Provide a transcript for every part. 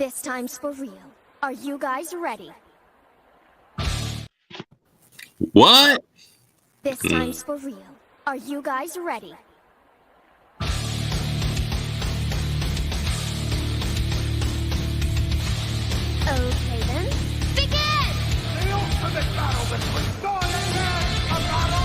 This time's for real. Are you guys ready? What? This time's for real. Are you guys ready? Okay then, begin! The ultimate battle between good and bad, a battle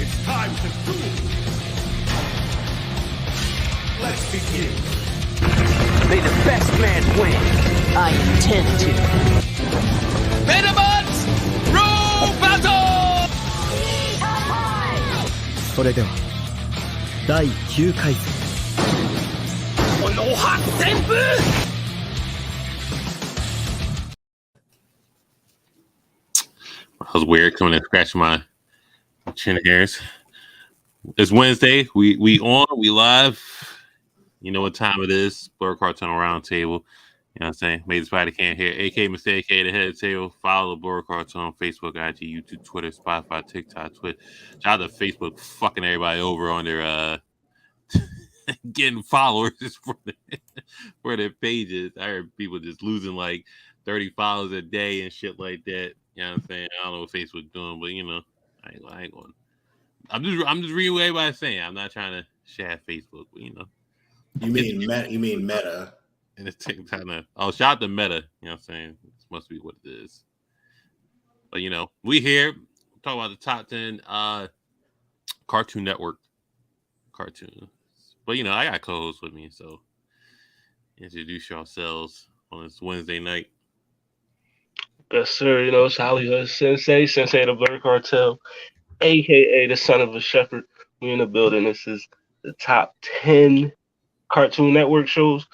It's time to duel! Let's begin! May the best man win. I intend to. Venomots! Roll battle! それでは第9回戦この発旋部 That was weird coming and scratching my chin hairs. It's Wednesday. We on. We live. You know what time it is. Blerd Cartel Roundtable. You know what I'm saying? Made this body can't hear. AK Mistake, AK the head of the table. Follow the Blerd Cartel on Facebook, IG, YouTube, Twitter, Spotify, TikTok, Twitter. Shout out to Facebook fucking everybody over on their getting followers for their pages. I heard people just losing like 30 followers a day and shit like that. You know what I'm saying? I don't know what Facebook's doing, but you know, I ain't going. I'm just reading what everybody's saying. I'm not trying to shaft Facebook, but you know. You mean Meta? And it's kind of shout out to Meta. You know what I'm saying? This must be what it is. But you know, we here talk about the top 10 Cartoon Network cartoons. But you know, I got co-hosts with me, so introduce yourselves on this Wednesday night. Yes, sir. You know, it's Hollywood Sensei of the Blerd Cartel, a.k.a. the son of a shepherd. We in the building. This is the top 10 Cartoon Network shows.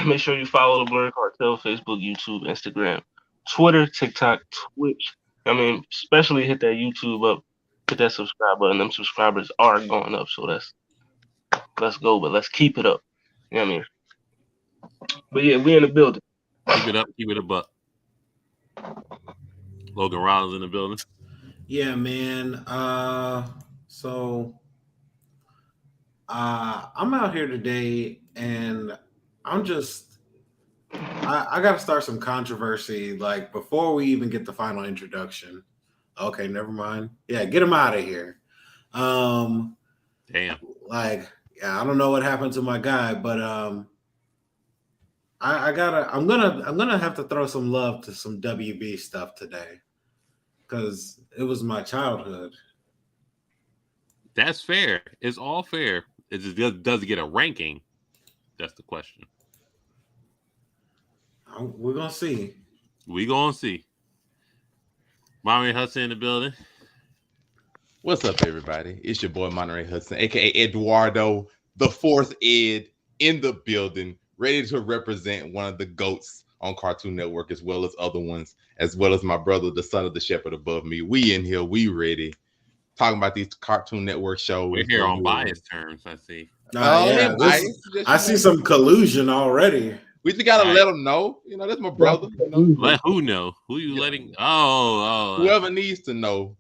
Make sure you follow the Blerd Cartel, Facebook, YouTube, Instagram, Twitter, TikTok, Twitch. I mean, especially hit that YouTube up, hit that subscribe button. Them subscribers are going up, so let's go, but let's keep it up. You know what I mean? But yeah, we in the building. Keep it up, keep it up. Logan Rollins in the building. Yeah, man. So I'm out here today, and I'm just I got to start some controversy. Like before we even get the final introduction. Okay, never mind. Yeah, get him out of here. Damn. Like, yeah, I don't know what happened to my guy, but I'm gonna have to throw some love to some WB stuff today because it was my childhood. That's fair. It's all fair. It just does it get a ranking? That's the question. We're gonna see. We gonna see. Monterey Hudson in the building. What's up, everybody? It's your boy Monterey Hudson, aka Eduardo, the fourth Ed, in the building, ready to represent one of the GOATs on Cartoon Network, as well as other ones, as well as my brother, the son of the shepherd above me. We in here, we ready. Talking about these Cartoon Network shows. We're here on biased terms, I see. Yeah, I see some collusion already. We just gotta let them know. You know, that's my brother. You know? Let who know? Who you letting? Oh. Whoever needs to know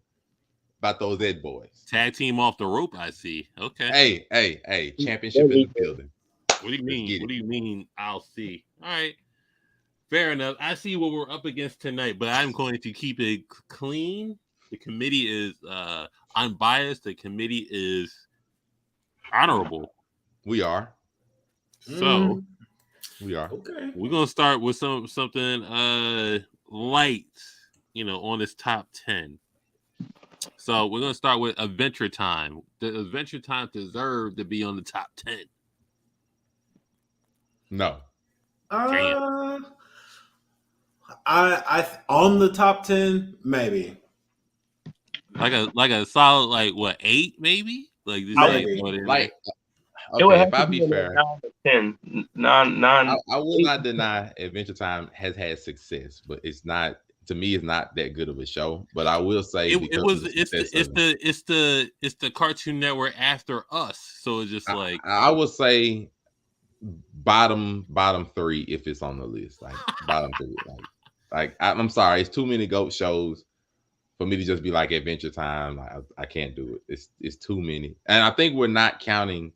about those Ed boys. Tag team off the rope, I see. Okay. Hey. Championship in the building. What do you mean? What do you mean? I'll see. All right. Fair enough. I see what we're up against tonight, but I'm going to keep it clean. The committee is unbiased. The committee is honorable. We are. So we are. Okay. We're gonna start with something light, you know, on this top 10. So we're gonna start with Adventure Time. Does Adventure Time deserve to be on the top 10? No. Damn. I on the top 10, maybe. Like a solid, like what, 8 maybe? Like this okay, if I be fair, 9 to 10. 9. I will not deny Adventure Time has had success, but it's not to me is not that good of a show. But I will say it's the Cartoon Network after us. So it's just like I would say bottom 3 if it's on the list. Like bottom 3. I'm sorry, it's too many GOAT shows for me to just be like Adventure Time. I can't do it. It's too many, and I think we're not counting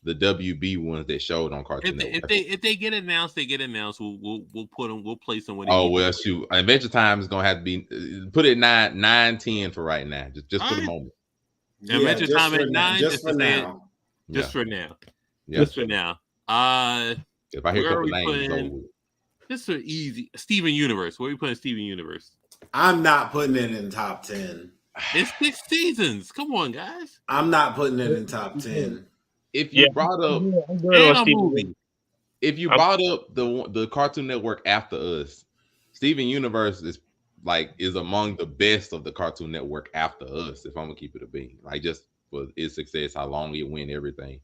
the WB ones that showed on Cartoon Network. If they get announced, they get announced. We'll put them. We'll place them. Shoot! Adventure Time is gonna have to be put it 9, 10 for right now. Just for the moment. Adventure Time at 9. Just for now. Just for now. Yeah. Just for now. If I hear a couple names, this is easy. Steven Universe. Where are we putting Steven Universe? I'm not putting it in top 10. It's 6 seasons. Come on, guys. I'm not putting it in top 10. If you brought up if you brought up the Cartoon Network after us, Steven Universe is among the best of the Cartoon Network after us. If I'm gonna keep it a bean, like just for its success, how long it went, everything.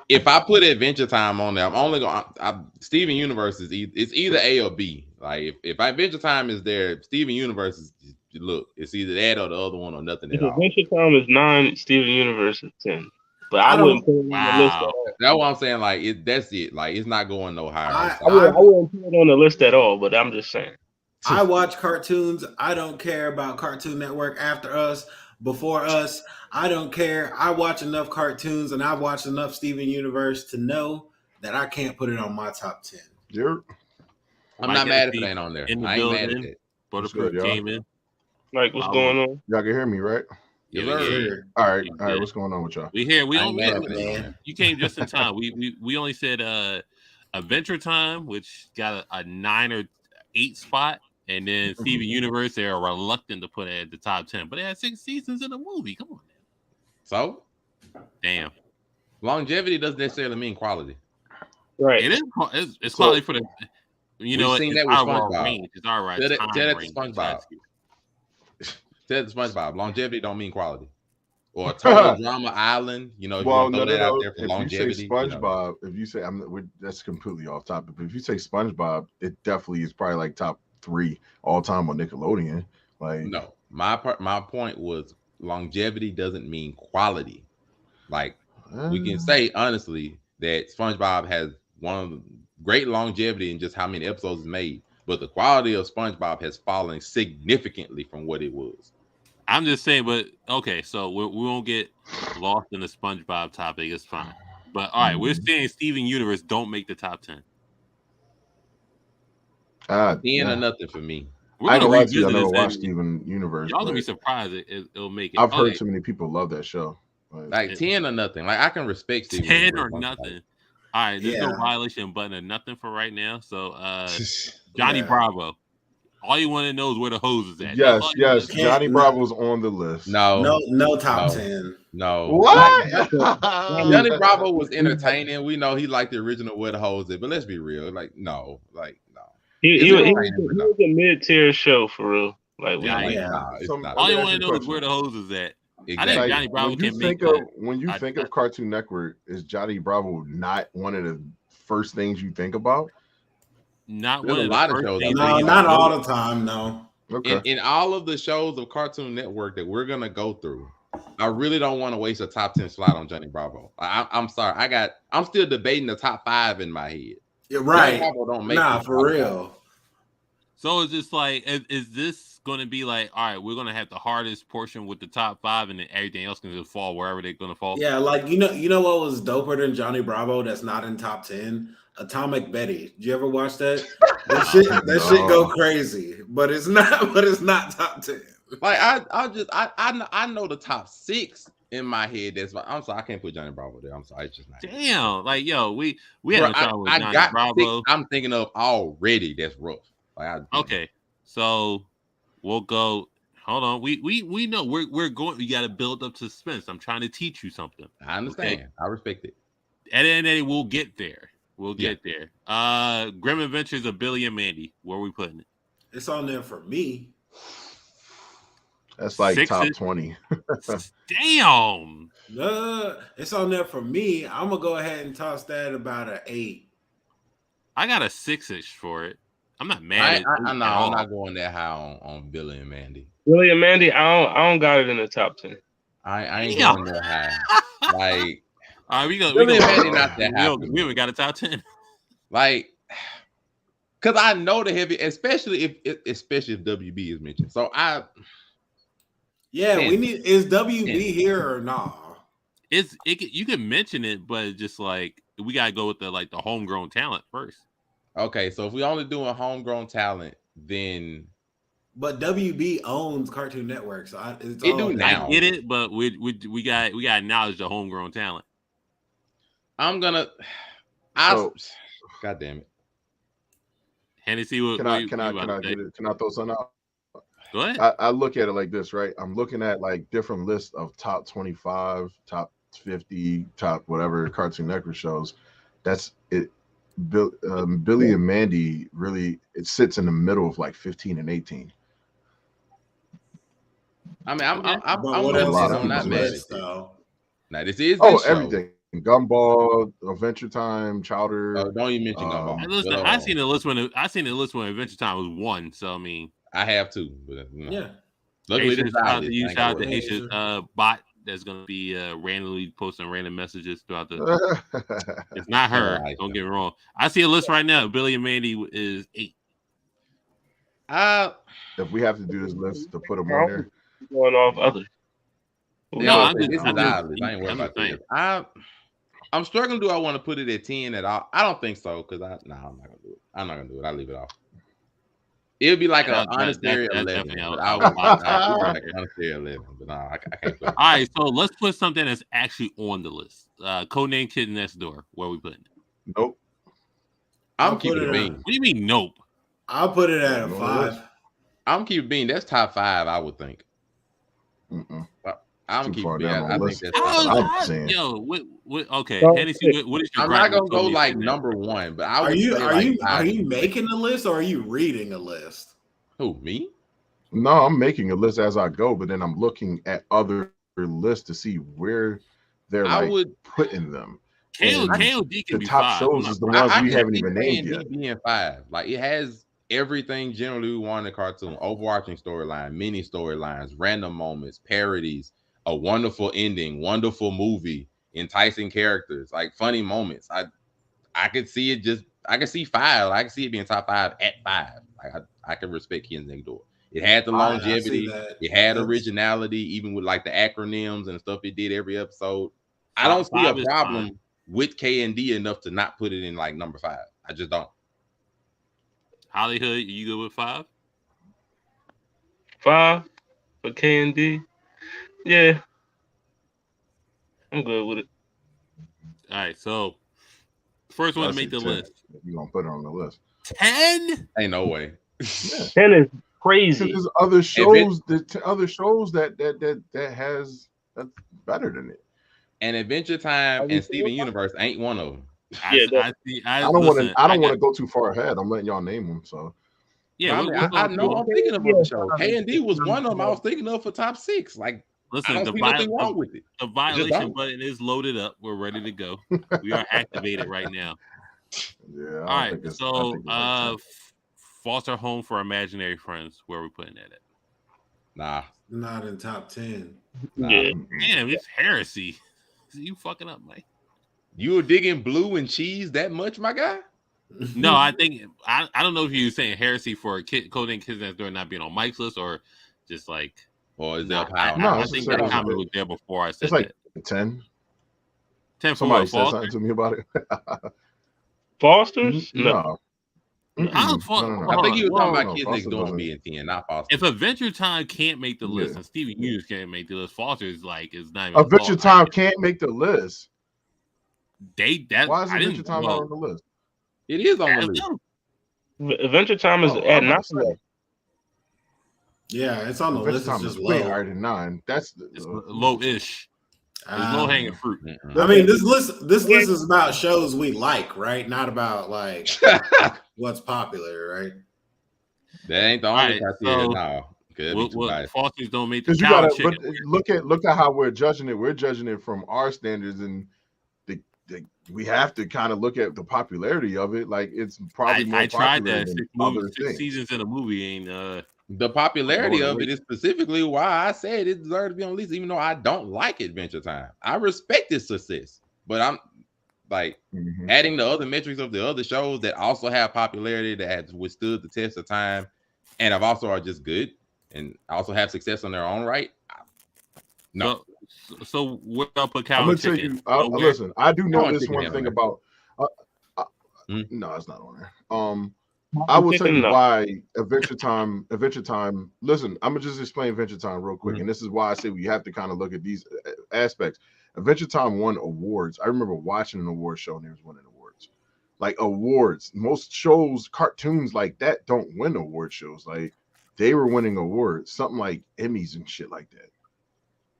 If I put Adventure Time on there, I'm only gonna Steven Universe is it's either A or B. Like if Adventure Time is there, Steven Universe is it's either that or the other one or nothing at all. Adventure Time is 9, Steven Universe is 10. But I wouldn't put it on the list at all. That's what I'm saying. Like that's it. Like it's not going no higher. I wouldn't put it on the list at all. But I'm just saying. I watch cartoons. I don't care about Cartoon Network after us, before us. I don't care. I watch enough cartoons and I've watched enough Steven Universe to know that I can't put it on my top 10. I'm not mad if it ain't on there. I ain't mad at it. Butterproof Gaming. Like, what's going on? Y'all can hear me, right? Yeah. All right. What's going on with y'all? We here. You came just in time. We only said Adventure Time, which got a 9 or 8 spot, and then Steven Universe. They are reluctant to put it at the top 10, but it had 6 seasons in a movie. Come on, man. So, damn. Longevity doesn't necessarily mean quality. Right. It is. It's quality for the. We've seen that with SpongeBob. Range. It's all right. Tell that to SpongeBob. Tell the SpongeBob. Longevity don't mean quality. Or Total Drama Island. You know, if you want to throw that out there for longevity. If you say SpongeBob, if you say that's completely off topic. But if you say SpongeBob, it definitely is probably like top 3 all time on Nickelodeon. Like no, my point was longevity doesn't mean quality. Like we can say honestly that SpongeBob has one of the great longevity in just how many episodes it's made, but the quality of SpongeBob has fallen significantly from what it was. I'm just saying, but okay, so we won't get lost in the SpongeBob topic. It's fine. But all right, we're saying Steven Universe don't make the top 10. 10 or nothing for me. I don't like to watch Steven Universe. Y'all gonna be surprised it'll make it. I've heard too many people love that show. Like 10 or nothing. Like I can respect Steven 10 Universe. or nothing. All right, there's no violation button or nothing for right now. So Johnny Bravo. All you want to know is where the hose is at. Yes. Johnny Bravo's on the list. No top 10. No. What? Johnny Bravo was entertaining. We know he liked the original where the hose is, but let's be real. No. He was a mid-tier show for real. Like, all you want to know is where the hose is at. Exactly. I think Johnny Bravo can make when you think of Cartoon Network, is Johnny Bravo not one of the first things you think about? Not There's one a lot of shows. No, not all the time. No. Okay. In all of the shows of Cartoon Network that we're gonna go through, I really don't want to waste a top 10 slot on Johnny Bravo. I'm sorry. I'm still debating the top 5 in my head. You're right. Don't make for real. So it's just like, is this going to be like, all right, we're going to have the hardest portion with the top 5, and then everything else can just fall wherever they're going to fall? Yeah, like you know what was doper than Johnny Bravo that's not in top 10? Atomic Betty. Did you ever watch that? That shit go crazy, but it's not top 10. Like I know the top 6 in my head. I'm sorry, I can't put Johnny Bravo there. I'm sorry, it's just not. Damn, like yo, we had a trouble with Johnny Bravo. 6 I'm thinking of already. That's rough. Okay, so we'll go. Hold on, we know we're going. We got to build up suspense. I'm trying to teach you something. I understand. Okay? I respect it. At the end of the day, we'll get there. We'll get there. Grim Adventures of Billy and Mandy. Where are we putting it? It's on there for me. That's like top 20. Damn. It's on there for me. I'm gonna go ahead and toss that about an 8. I got a 6-ish for it. I'm not mad I'm at all. not going that high on Billy and Mandy. Billy and Mandy, I don't got it in the top 10. I ain't Damn. going that high. Like, all right, we Billy and Mandy not that high. We haven't got a top 10. Like, because I know the heavy, especially if WB is mentioned. So we need, is WB here or not? You can mention it, but it's just like we gotta go with the homegrown talent first. Okay, so if we only doing homegrown talent, then but WB owns Cartoon Network, so it's it do now. I get it, but we got to acknowledge the homegrown talent. I'm gonna. God damn it. Hennessy, can I throw something out? Go ahead. I look at it like this, right? I'm looking at like different lists of top 25, top 50, top whatever Cartoon Network shows. That's it. Billy and Mandy really, it sits in the middle of like 15 and 18. I mean, I'm what going else is on that list, Mandy. though? Now this is everything. Gumball, Adventure Time, Chowder. Oh, don't even mention Gumball. Listen, I seen the list when Adventure Time was 1. So I mean, I have too, but yeah. Luckily, shout out to Asia bot that's gonna be randomly posting random messages throughout the. It's not her. Don't get me wrong. I see a list right now. Billy and Mandy is 8. If we have to do this list to put them on there, going off others. No, this is I ain't worried about that. I'm struggling. Do I want to put it at 10 at all? I don't think so because I'm not gonna do it. I'm not gonna do it. I'll leave it off. It would be like an honest area 11. I would like an honest area 11, but no, I can't put it. All right, so let's put something that's actually on the list. Codename Kid Next Door. Where are we putting it? Nope. I'm keeping it being. What do you mean nope? I'll put it at a 5. I'm keeping being. That's top 5, I would think. I'm keeping being. I think that's okay. Hennessy, what is your I'm not gonna go like number 1, but I would are you making a list or are you reading a list? Who, me? No, I'm making a list as I go, but then I'm looking at other lists to see where they're putting them. KOD can the be top 5. shows is the ones we haven't even named yet. Being 5, like it has everything generally we want in a cartoon: overarching storyline, mini storylines, random moments, parodies, a wonderful ending, wonderful movie, enticing characters, like funny moments. I could see it I could see 5. I could see it being top 5 at 5. Like I can respect Kids Next Door. It had the longevity, it had originality, even with like the acronyms and stuff it did every episode. I don't see a problem with K&D enough to not put it in like number 5. I just don't. Hollywood, you good with 5? 5 for K&D? Yeah. I'm good with it. All right, so first one to make the 10. list. You're going to put it on the list. 10? Ain't no way. Yeah. 10 is crazy. There's other shows that has that's better than it. And Adventure Time and Steven Universe ain't one of them. I don't want to go too far ahead. I'm letting y'all name them. So yeah, I know I'm thinking of the show. K&D was one of them I was thinking of for top 6. Like, listen, I don't see nothing wrong with it. The violation button is loaded up. We're ready to go. We are activated right now. Yeah. All right. So, foster home for imaginary friends. Where are we putting that at? Nah. Not in top 10. Nah. Yeah. Damn, it's heresy. You fucking up, Mike. You were digging blue and cheese that much, my guy? No, I think I don't know if you're saying heresy for Codename Kids Next Door not being on Mike's list or just like, or is that how? I think that comment was there before I said it's like that. 10. 10 for somebody what, said Foster? something to me about it. Fosters? No. I think he was talking about Kids Next Door being 10, not Foster. If Adventure Time can't make the list and Steven Universe can't make the list, Foster is not even Adventure Time can't make the list. Why is Adventure Time not on the list? It is on the list. Adventure Time is at 9. Yeah, it's on the list. It's just way low. higher than 9. That's low-ish. It's low hanging fruit. I mean, this list is about shows we like, right? Not about like what's popular, right? That ain't the only criteria now. Fosters don't make the cow chicken. But look at how we're judging it. We're judging it from our standards, and the we have to kind of look at the popularity of it. Like it's probably more I tried popular that. than 6 other things. seasons in a movie ain't The popularity Lord, of it is specifically why I said it deserved to be on the list, even though I don't like Adventure Time. I respect its success, but I'm like adding the other metrics of the other shows that also have popularity that has withstood the test of time, and have also are just good and also have success on their own right. No. So where y'all put I'm cow gonna and tell chicken? you. Listen, I do know Cow and this chicken one ain't thing on about. Hmm? No, it's not on there. I will tell you why Adventure Time. Listen, I'm gonna just explain Adventure Time real quick, and this is why I say we have to kind of look at these aspects. Adventure Time won awards. I remember watching an award show and they was winning awards, like awards. Most shows, cartoons like that, don't win award shows. Like they were winning awards, something like Emmys and shit like that.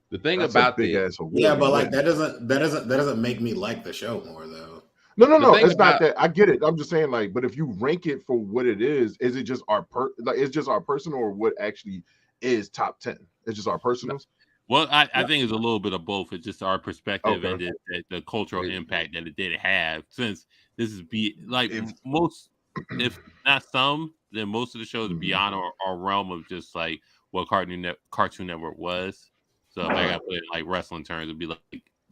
The thing That's about a big it, ass award. Yeah, but to like win. that doesn't make me like the show more though. No. thing It's not about- that. I get it. I'm just saying, like, but if you rank it for what it is it just it's just our personal or what actually is top 10? It's just our personals. Well, I think it's a little bit of both. It's just our perspective Okay. and the cultural impact that it did have. Since this is If- most, if not some, then most of the shows are beyond our realm of just like what Cartoon Network was. So if I got to put it in like wrestling terms, it'd be like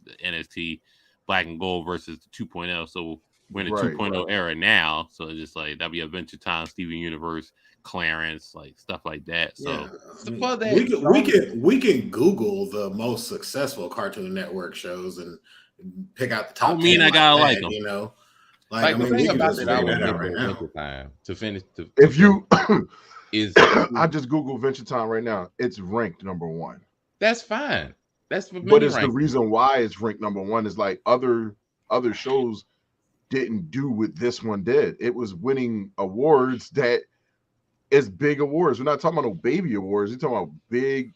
the NXT Black and Gold versus the 2.0. So we're in the 2.0 era now. So it's just like that'd be Adventure Time, Steven Universe, Clarence, like stuff like that. So we can Google the most successful Cartoon Network shows and pick out the top. Don't mean 10 I gotta that, like them. You know, like I the mean, we thing can about just that I figure would that get out for right now. Adventure Time to finish. If you, is I just Google Adventure Time right now. It's ranked number 1. That's fine. That's for But many it's the rankings. reason why it's ranked number 1 is like other shows didn't do what this one did. It was winning awards that is big awards. We're not talking about no baby awards. We're talking about big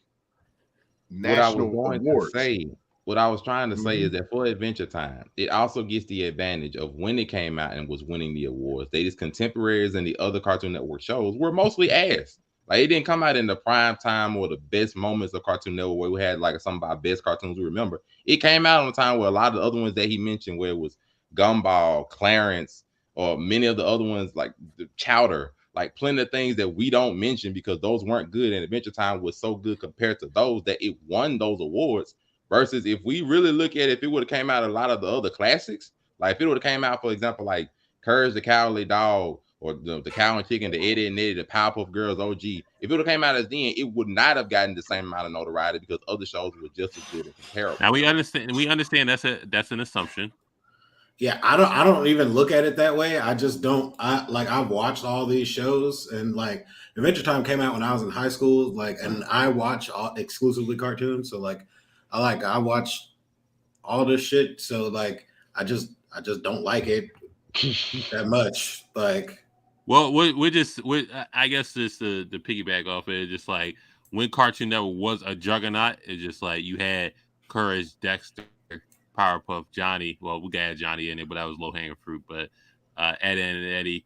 national awards. What I was trying to say is that for Adventure Time, it also gets the advantage of when it came out and was winning the awards. They just contemporaries and the other Cartoon Network shows were mostly ass. Like it didn't come out in the prime time or the best moments of Cartoon Network where we had like some of our best cartoons we remember. It came out on a time where a lot of the other ones that he mentioned, where it was Gumball, Clarence, or many of the other ones like the Chowder, like plenty of things that we don't mention because those weren't good. And Adventure Time was so good compared to those that it won those awards. Versus if we really look at it, if it would have came out a lot of the other classics, like if it would have came out, for example, like Courage the Cowardly Dog or the Cow and Chicken, the Eddie and Eddie, the Powerpuff Girls OG, if it would have came out as then, it would not have gotten the same amount of notoriety because other shows were just as good and comparable. Now we understand that's an assumption. Yeah, I don't even look at it that way. I just don't. I've watched all these shows, and like Adventure Time came out when I was in high school, and I watch exclusively cartoons. So I watch all this shit. So like I just don't like it that much. Like, well, I guess just to piggyback off it, just like when Cartoon Network was a juggernaut, it's just like you had Courage, Dexter, Powerpuff, Johnny. Well, we got Johnny in it, but that was low hanging fruit. But Ed and Eddie,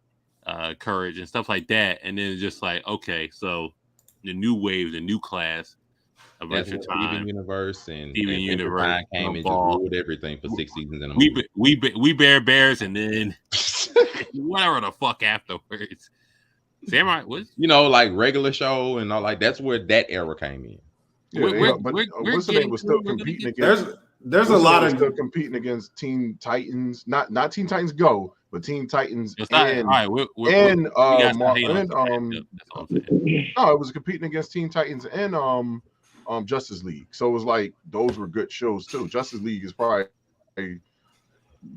Courage, and stuff like that. And then it's just like, okay, so the new wave, the new class, Adventure Time, Steven Universe, and Steven Universe came and just ruled everything for 6 seasons in a movie. We Bear Bears, and then whatever the fuck afterwards. Samurai was, like regular show and all, like that's where that era came in. Yeah, but what's the name was still competing against. There's a lot of still competing against Teen Titans, not Teen Titans Go, but Teen Titans no, it was competing against Teen Titans and Justice League. So it was like those were good shows too. Justice League is probably one of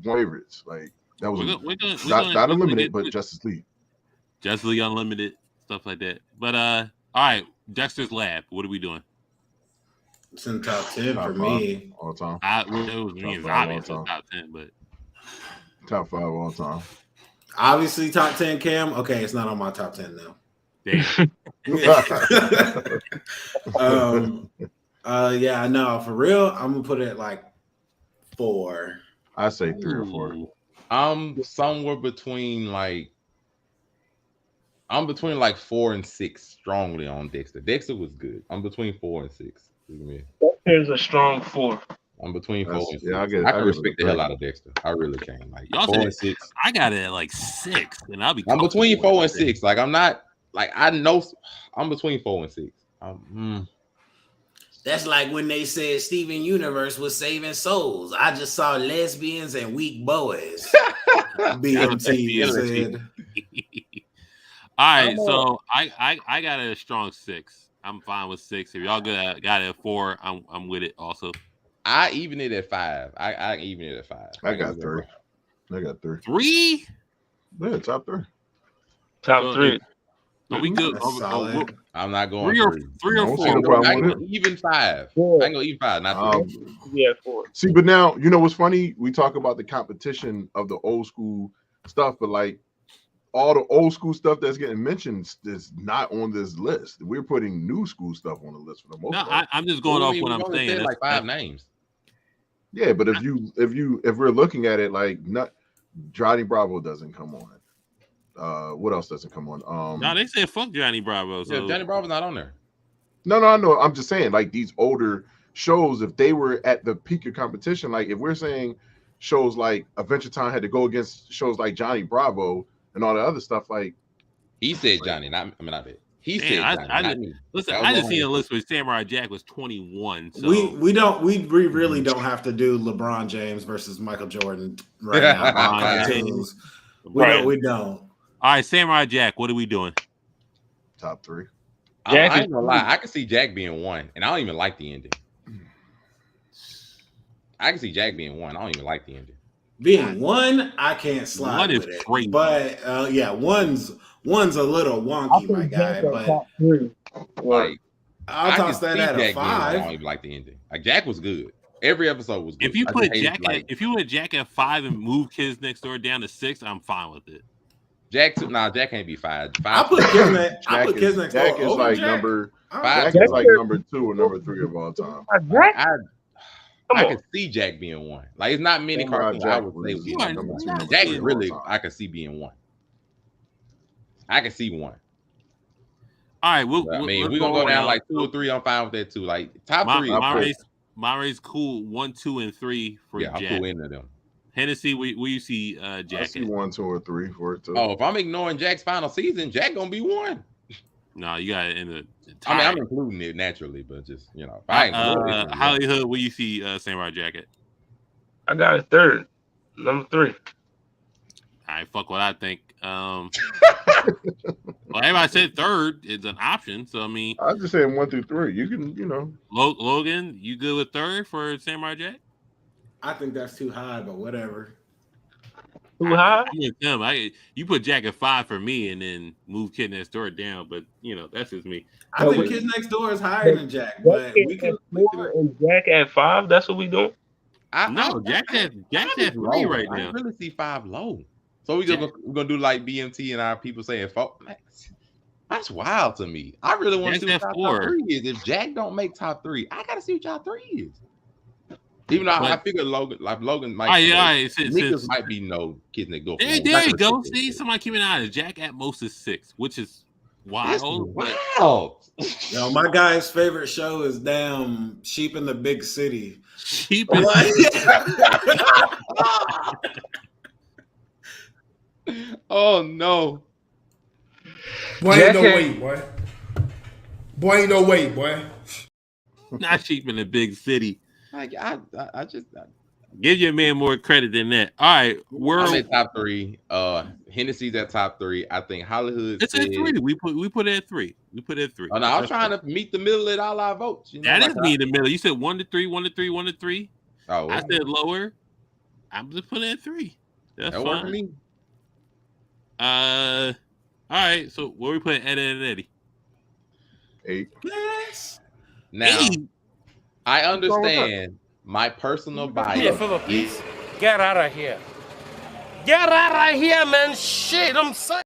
my favorites. Like that was not Unlimited, but Justice League. Justice League Unlimited, stuff like that. But all right, Dexter's Lab. What are we doing? It's in top 10 for me all the time. It was me. It's obvious top 10, but top 5 all the time. Obviously, top 10. Cam. Okay, it's not on my top 10 now. Damn. Yeah, no, for real. I'm gonna put it like 4. I say 3 or 4. I'm somewhere between like 4 and 6 strongly on Dexter. Dexter was good. I'm between 4 and 6. There's a strong 4. I'm between 4 and 6. Yeah, I can respect the hell out of Dexter. I really can. Like Y'all 4 said and 6. I got it at like 6, and I'll be. I'm between comfortable 4 with and 6. Like I'm not. Like I know. I'm between 4 and 6. That's like when they said Steven Universe was saving souls. I just saw lesbians and weak boys. BMT said. All right, so I got a strong 6. I'm fine with 6. If y'all got it at 4, I'm with it also. I even it at 5. I even it at 5. I got 3. I got 3. 3? Yeah, top 3. Top 3. Are we good? I'm not going 3 or 4. I can go even 5. I can go even 5. Not 3. Yeah, 4. See, but now you know what's funny? We talk about the competition of the old school stuff, but like all the old school stuff that's getting mentioned is not on this list. We're putting new school stuff on the list for the most part. I'm just going off what I'm saying. Like 5 names. Yeah, but if we're looking at it like not Johnny Bravo doesn't come on. What else doesn't come on? No, they said fuck Johnny Bravo. So. Yeah, Johnny Bravo's not on there. No, I know. I'm just saying, like these older shows, if they were at the peak of competition, like if we're saying shows like Adventure Time had to go against shows like Johnny Bravo and all the other stuff, like he said Johnny, not it. He said Johnny. Listen, I just seen a list where Samurai Jack was 21. So. We really don't have to do LeBron James versus Michael Jordan right now. We don't. All right, Samurai Jack, what are we doing? Top 3. I ain't gonna lie. I can see Jack being 1, and I don't even like the ending. I can see Jack being 1. I don't even like the ending. Being 1, I can't slide with it. Crazy. But yeah, one's a little wonky, my guy. But top 3. Like, I'll toss that at a 5. I don't even like the ending. Like Jack was good. Every episode was good. If you put Jack at 5 and move Kids Next Door down to 6, I'm fine with it. Jack can't be 5. I put Kids Next Door. Jack is like number 5. Jack is like number 2 or number 3 of all time. I can see Jack being 1. Like it's not many cartoons I would say being number 2. Jack is really I can see being 1. I can see 1. All right, we're gonna go down like 2 or 3. I'm fine with that too. Like top 3. My race cool 1, 2, and 3 for Jack. I'm cool into them. Hennessy, where you see Jack? I see 1, 2, or 3 for it too. Oh, if I'm ignoring Jack's final season, Jack gonna be 1. No, you got it in the. I mean, I'm including it naturally, but just Hollywood, where you see Samurai Jack at? I got a 3rd, number 3. All right, fuck what I think. Well, everybody said 3rd is an option, so I mean, I'm just saying 1 through 3. You can, Logan, you good with 3rd for Samurai Jack? I think that's too high, but whatever. Too high? You put Jack at 5 for me, and then move Kid Next Door down. But that's just me. I think Kid Next Door is higher than Jack, but we can. And Jack at 5. That's what we doing. Jack's at 3 right now. I really see 5 low. So we're gonna do like BMT and our people saying 4. That's wild to me. I really want to see what top 3 is. If Jack don't make top 3, I gotta see what y'all 3 is. Even though I figure Logan might niggas might be no Kids Next Door. There you go. See, somebody keeping an eye on it. Jack at most is 6, which is wild. Wow. Yo, my guy's favorite show is damn Sheep in the Big City. Sheep in Oh no. Boy, ain't no way, boy. Boy, ain't no way, boy. Not Sheep in the Big City. Like I just give your man more credit than that. All right, I'm at top 3. Hennessy's at top 3. I think Hollywood. It's at 3. We put it at 3. We put it at 3. Oh no, I'm trying to meet the middle at all our votes. That is me in the middle. You said 1 to 3, 1 to 3, 1 to 3. Oh, well. I said lower. I'm just putting it at 3. That's fine. Worked for me. All right. So where we putting Eddie and Eddie? 8. Yes. Now. 8. I understand my personal bias. Please. Get out of here. Get out of here, man. Shit, I'm saying.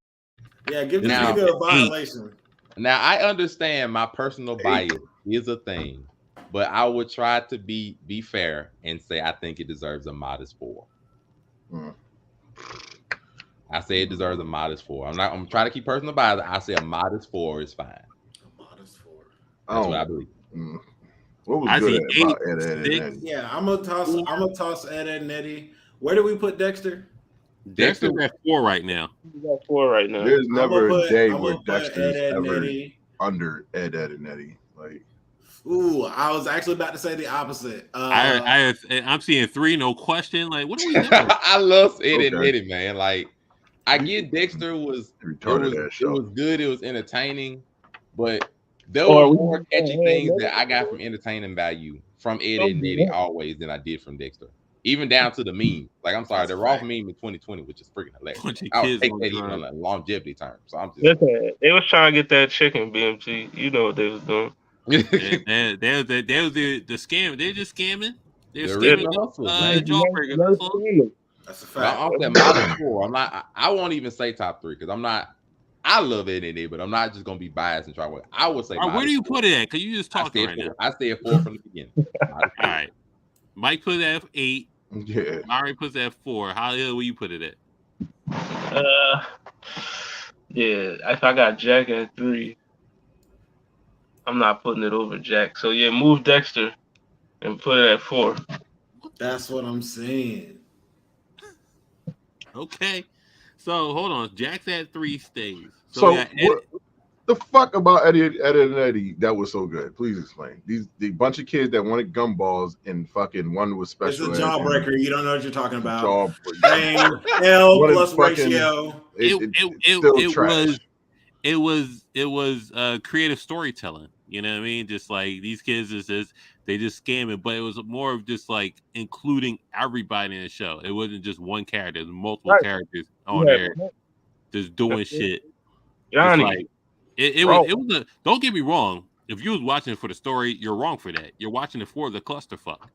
Yeah, give this nigga a violation. Now, I understand my personal bias is a thing, but I would try to be fair and say I think it deserves a modest 4. I say it deserves a modest 4. I'm trying to keep personal bias. I say a modest 4 is fine. A modest 4. That's what I believe. What was I good see about 8, Ed, Ed, and 6. Eddie? Yeah, I'm gonna toss Ed, Ed, and Eddie. Where do we put Dexter? Dexter's at 4 right now. We got 4 right now. There's never a day I'm where gonna put Dexter is Ed, Ed, and ever Eddie. under Ed, Ed, and Eddie. Like, Ooh, I was actually about to say the opposite. I'm seeing 3, no question. Like, what are we doing? I love Ed and Okay. Eddie, man. Like, I get Dexter was retarded ass it show. was good, it was entertaining, but there Or were we- more catchy things that I got from entertaining value from Ed and Eddie always than I did from Dexter. Even down to the meme. Like, I'm sorry, That's the a Raw fact. meme in 2020, which is freaking hilarious. Bunch of I would kids take on that even drugs. on a longevity term. So I'm just Listen, they was trying to get that chicken, BMG. You know what they was doing. They was the scam. They're just scamming. They're The scamming original hustle, man. Jawbreaker. No That's all. scamming. That's a But I'm fact. off that model 4. I'm not. I won't even say top 3 because I'm not. I love Ed and Eddie, but I'm not just gonna be biased and try to. I would say. All right, where do you put it at? Because you just I talking said right 4. now. I said 4 from the beginning. All right, Mike put it at 8. Yeah. Mari puts it at 4. How the hell will you put it at? Yeah, if I got Jack at 3, I'm not putting it over Jack. So yeah, move Dexter and put it at 4. That's what I'm saying. Okay, so hold on. Jack's at 3 stays. So we got what the fuck about Ed, Ed, and Eddie that was so good? Please explain. The bunch of kids that wanted gumballs and fucking one was It's a special. jawbreaker. You don't know what you're talking about. Bang, Bang, L What is plus fucking- ratio. It was creative storytelling. You know what I mean? Just like these kids they just scamming, but it was more of just like including everybody in the show. It wasn't just one character. It was multiple characters on there just doing shit. Johnny. Like, it was don't get me wrong. If you was watching it for the story, you're wrong for that. You're watching it for the clusterfuck.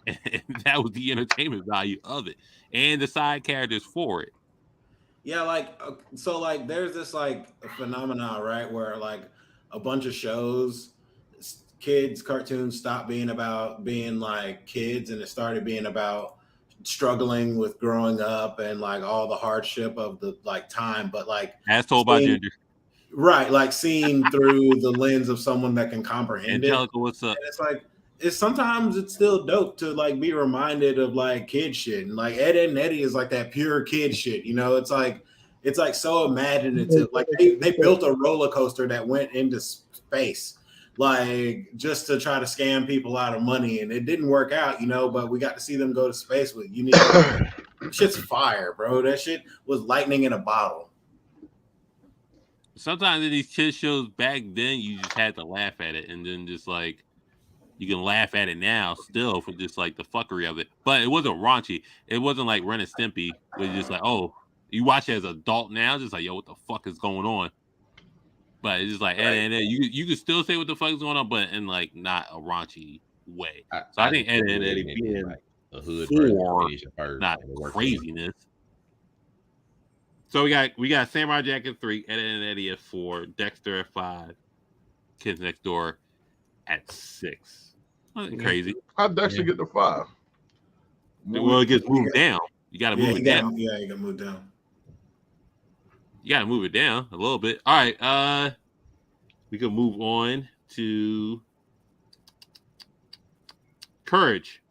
And that was the entertainment value of it. And the side characters for it. Yeah, like so like there's this like phenomenon, right, where like a bunch of shows, kids cartoons stopped being about being like kids and it started being about struggling with growing up and like all the hardship of the like time, but like as told by gender. Right, like seen through the lens of someone that can comprehend Angelica, it. what's up? And it's like sometimes it's still dope to like be reminded of like kid shit. And like Ed, Ed and Eddie is like that pure kid shit, you know. It's like so imaginative. Like they built a roller coaster that went into space, like just to try to scam people out of money, and it didn't work out, you know. But we got to see them go to space with unique. Shit's fire, bro. That shit was lightning in a bottle. Sometimes in these kids shows back then, you just had to laugh at it, and then just like you can laugh at it now still for just like the fuckery of it. But it wasn't raunchy. It wasn't like Ren and Stimpy, where it's just like, oh, you watch it as an adult now, just like, yo, what the fuck is going on? But it's just like, and you can still say what the fuck is going on, but in like not a raunchy way. So I think Ed and Eddie being like a hood 4, not craziness. So we got Samurai Jack at 3, Ed and Eddie at 4, Dexter at 5, Kids Next Door at 6. Nothing crazy. How'd Dexter get to 5? Well, it gets moved down. You got to move it down. Yeah, you got to move down. You got to move it down a little bit. All right. We can move on to Courage.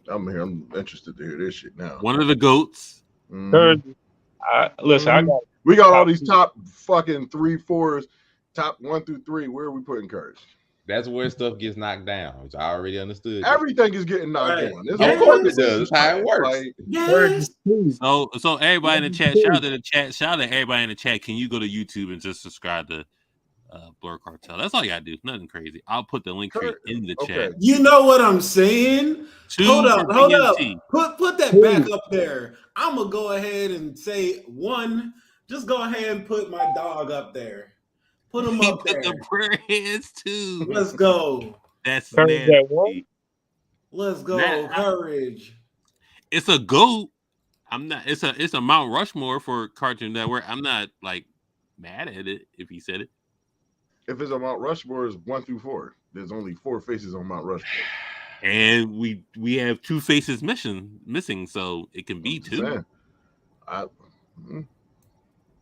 I'm here. I'm interested to hear this shit now. One of the goats. Listen, we got all these top fucking 3, 4s, top 1 through 3. Where are we putting Courage? That's where stuff gets knocked down, which I already understood. Everything is getting knocked down. Of course it does. That's how it works. Like, yes. So everybody in the chat, shout out to the chat. Shout out to everybody in the chat. Can you go to YouTube and just subscribe to Blerd Cartel? That's all you gotta do. Nothing crazy. I'll put the link tree in the chat. You know what I'm saying? Hold up. Put that back up there. I'm gonna go ahead and say 1. Just go ahead and put my dog up there. Put him up there. The prayer hands too. Let's go. That's Courage nasty. at 1. Let's go. Courage. It's a goat. I'm not. It's a Mount Rushmore for Cartoon Network. I'm not like mad at it if he said it. If it's a Mount Rushmore, it's 1 through 4. There's only 4 faces on Mount Rushmore. And we have 2 faces missing, so it can be 2.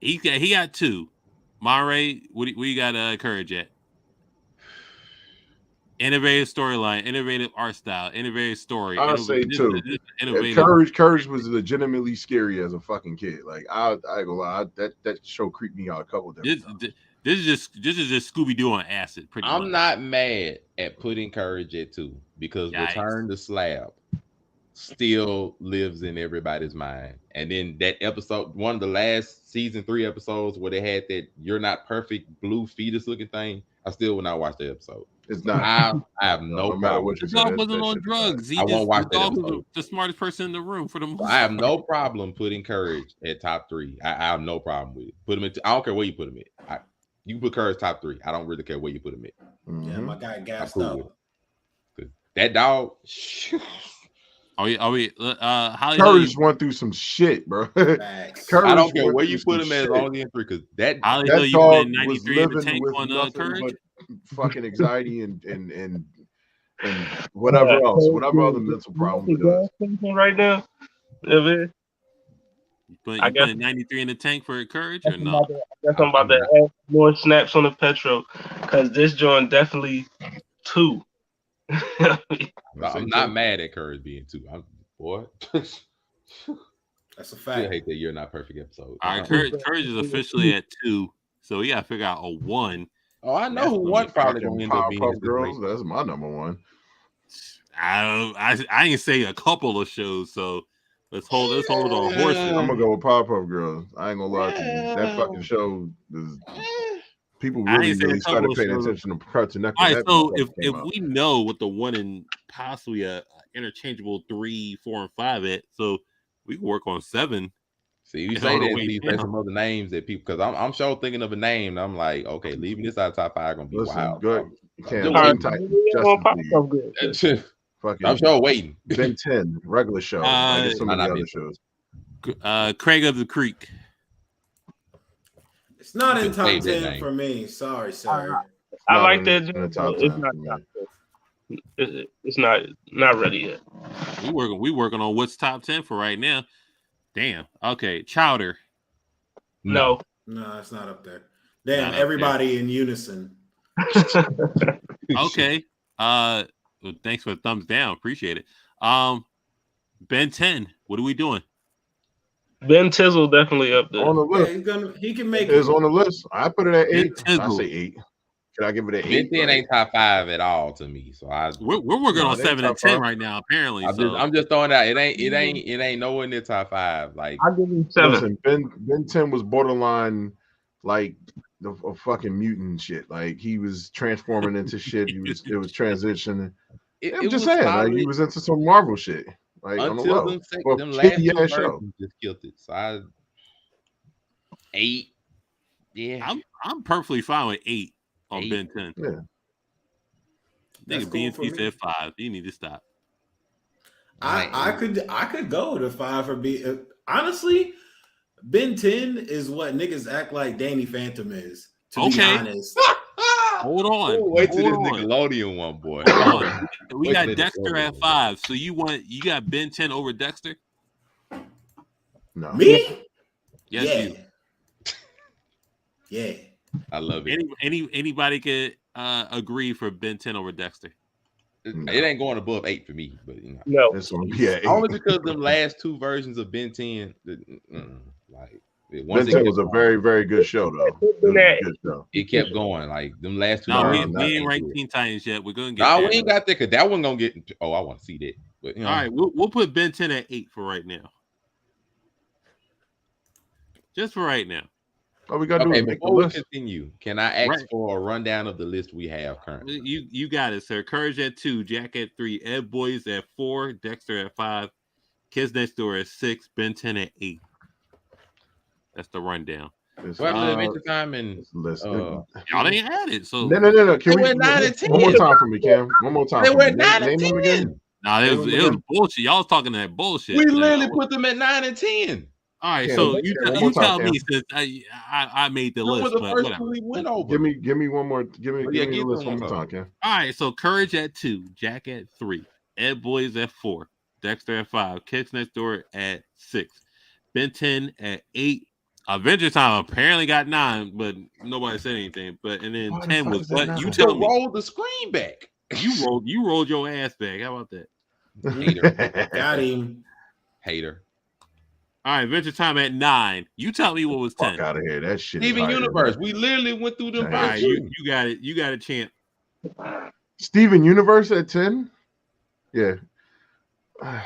He got 2. Monterey, what you got Courage at? Innovative storyline, innovative art style, innovative story. I'll say two. Innovative. Courage was legitimately scary as a fucking kid. Like I ain't gonna lie, that show creeped me out a couple different times. This is just Scooby Doo on acid. Pretty much. I'm not mad at putting Courage at 2 because Yikes. Return to Slab still lives in everybody's mind. And then that episode, one of the last season 3 episodes where they had that "You're Not Perfect" blue fetus looking thing, I still will not watch the episode. It's not. I have no problem. The dog wasn't on drugs. I won't watch that was episode. the smartest person in the room for the most I have no problem putting Courage at top 3. I have no problem with it. Put him in. I don't care where you put him at. You can put Courage top 3. I don't really care where you put him at. Yeah, my guy gassed cool up. That dog. Are we? Courage went through some shit, bro. I don't care where you put him at, as long as he's in 3. Because that dog was living with nothing but fucking anxiety and whatever else, whatever other mental problem it does. Right now, you putting 93 in the tank for Courage or no? I guess I'm about to add more snaps on the petrol because this joint definitely 2. I'm not mad at Courage being 2. Boy. That's a fact. I hate that You're Not Perfect episode. All right, Courage is officially at 2, so we gotta figure out a 1. Oh, I know who 1 probably gonna end up being. Powerpuff Girls. That's my number 1. I ain't say a couple of shows, so let's hold our horses. I'm gonna go with Powerpuff Girls. I ain't gonna lie to you. That fucking show is. People really started paying attention to Cartoon Network. All right, so if we know what the 1 and possibly a interchangeable 3, 4, and 5 at, so we can work on 7. See, you say that, you say some other names that people, because I'm sure thinking of a name, and I'm like, okay, leaving this out of top 5 gonna be wild. Good. I'm sure waiting. Ben 10 regular show. Some of the other shows. Craig of the Creek. It's not in top 10 for me. Sorry, sir. I like that. It's not ready yet. We working on what's top 10 for right now. Damn. Okay. Chowder. No, it's not up there. Damn, everybody in unison. Okay. Thanks for the thumbs down. Appreciate it. Ben 10. What are we doing? Ben Tizzle definitely up there. On the list. Yeah, he can make it. On the list. I put it at 8. I say 8. Can I give it an 8? Ben 10 ain't top 5 at all to me. So we're working on 7 and 10 right now. Apparently, I'm just throwing it out. It ain't nowhere in the top 5. Like I'll give him 7. Listen, Ben 10 was borderline like a fucking mutant shit. Like he was transforming into shit. It was transitioning. I'm just saying, like he was into some Marvel shit. Like until them last 2 versions just killed it. So 8. Yeah, I'm perfectly fine with 8 on 8. Ben 10. Yeah, nigga, BNT said 5. You need to stop. I could go to 5 for B. Honestly, Ben 10 is what niggas act like Danny Phantom is. To be honest. Hold on. Wait till this Nickelodeon one, boy. We got Dexter at 5. So you got Ben 10 over Dexter? No. Me? Yes, you. Yeah. I love it. Anybody could agree for Ben 10 over Dexter? It ain't going above 8 for me, but you know. No. Only because them last 2 versions of Ben 10, like Ben 10 was a very, very good show, though. It kept going. Like them last 2. No, we ain't ranked Teen Titans yet. We're gonna get. No, we ain't got that because that one gonna get. Oh, I want to see that. But you know. All right, we'll put Ben 10 at 8 for right now. Just for right now. All we gotta do is make before we continue, can I ask for a rundown of the list we have currently? You got it, sir. Courage at 2, Jack at 3, Ed Boys at 4, Dexter at 5, Kids Next Door at 6, Ben 10 at 8. That's the rundown. What happened to Adventure Time and y'all ain't had it, so no. Can we 9 and 10. One more time for me, Cam? One more time. They were 9 and 10. Again. Nah, it was bullshit. Y'all was talking that bullshit. We literally put them at 9 and 10. All right, so you tell me since I made the list. The first one we went over. Give me one more. Give me the list one more time, Cam. All right, so Courage at 2, Jack at 3, Ed Boys at 4, Dexter at 5, Kids Next Door at 6, Ben 10 at 8. Adventure Time apparently got 9, but nobody said anything. And then 10 was what you tell me. Roll the screen back. You rolled your ass back. How about that? Hater. Got him. Hater. All right, Adventure Time at 9. You tell me what was 10. Fuck out of here. That shit. Steven Universe. We literally went through them All first. right, you got it. You got a champ. Steven Universe at 10. Yeah. All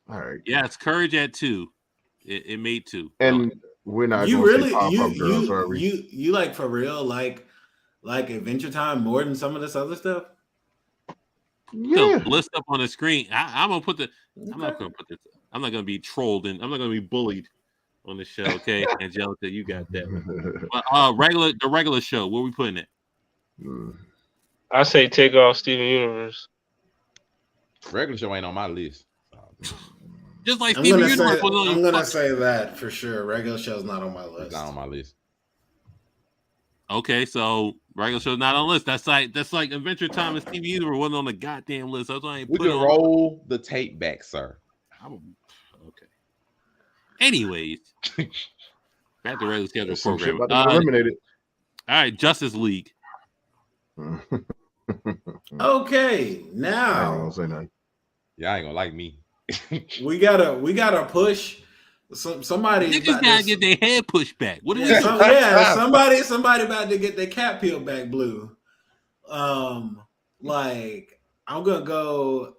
right. Yes, Courage at 2. It made 2. And we're not. You gonna say really Pop-Up Girls, are we? you like for real like Adventure Time more than some of this other stuff? Yeah. The list up on the screen. I'm gonna put the. I'm not gonna put this. I'm not gonna be trolled and I'm not gonna be bullied on the show. Okay, Angelica, you got that. But the regular show. Where we putting it? I say take off Steven Universe. Regular show ain't on my list. Just like I'm Steven gonna Universe. say, I'm gonna say that for sure. Regular show's not on my list. It's not on my list. Okay, so regular show's not on the list. That's like Adventure Time and Steven Universe wasn't on the goddamn list. That's why I ain't We put can it on. roll the tape back, sir. Okay. Anyways, back to regular schedule Some shit program. about to be eliminated. All right, Justice League. Okay, I ain't now gonna say nothing. Y'all ain't gonna like me. we gotta push somebody. Niggas gotta get their head pushed back. What do we do? Somebody about to get their cat peeled back blue. Like I'm gonna go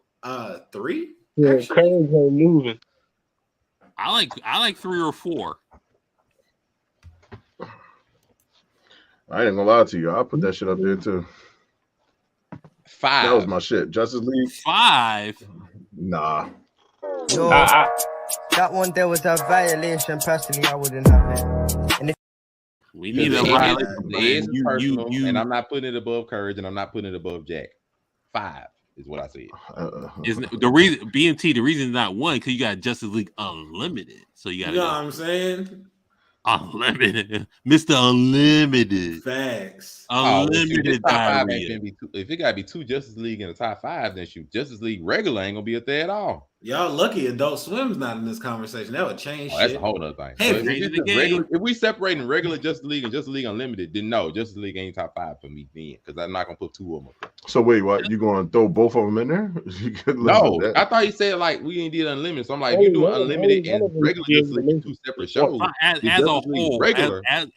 3. Yeah, Courage ain't moving. I like 3 or 4. I ain't gonna lie to you. I'll put that shit up there too. 5. That was my shit. Justice League. 5. Nah. No, that one there was a violation. Personally, I wouldn't have it. And if We need a violation. You, and I'm not putting it above Courage, and I'm not putting it above Jack. 5 is what I said. Is the reason BMT? The reason is not 1 because you got Justice League Unlimited, so you got. You know what I'm saying? Unlimited, Mr. Unlimited. Facts. Unlimited diarrhea. If it gotta be 2 Justice League in the top 5, then shoot, Justice League regular ain't gonna be up there at all. Y'all lucky Adult Swim's not in this conversation. That would change shit. That's a whole other thing. Hey, If we separating regular Justice League and Justice League Unlimited, then no, Justice League ain't top 5 for me then, because I'm not gonna put 2 of them up there. So wait, what? You gonna throw both of them in there? No, I thought you said like we ain't did Unlimited. So I'm like, if you doing Unlimited and regular Justice League, 2 separate shows. As a whole, regular. as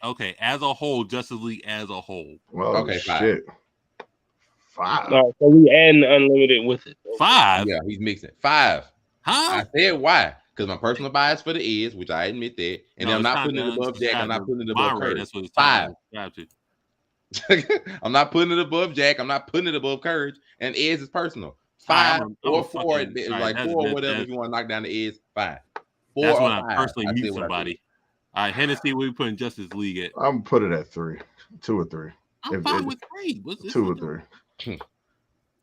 a whole, Justice League as a whole. Well, okay, shit. 5. No, so we adding Unlimited with it. 5. Yeah, he's mixing 5. Huh? I said why? Because my personal bias for the is, which I admit that, and then I'm not putting it above Jack. I'm not putting it above Courage. That's what it's 5. to. I'm not putting it above Jack. I'm not putting it above Courage. And Eds is personal. 5 or 4, like 4 or whatever. If you want to knock down the Eds, 5. 4 That's or when 5. I personally mute somebody. All right, Hennessy, where we putting Justice League at? I'm put it at 3, 2 or 3. I'm fine with 3. What's 2 or 3.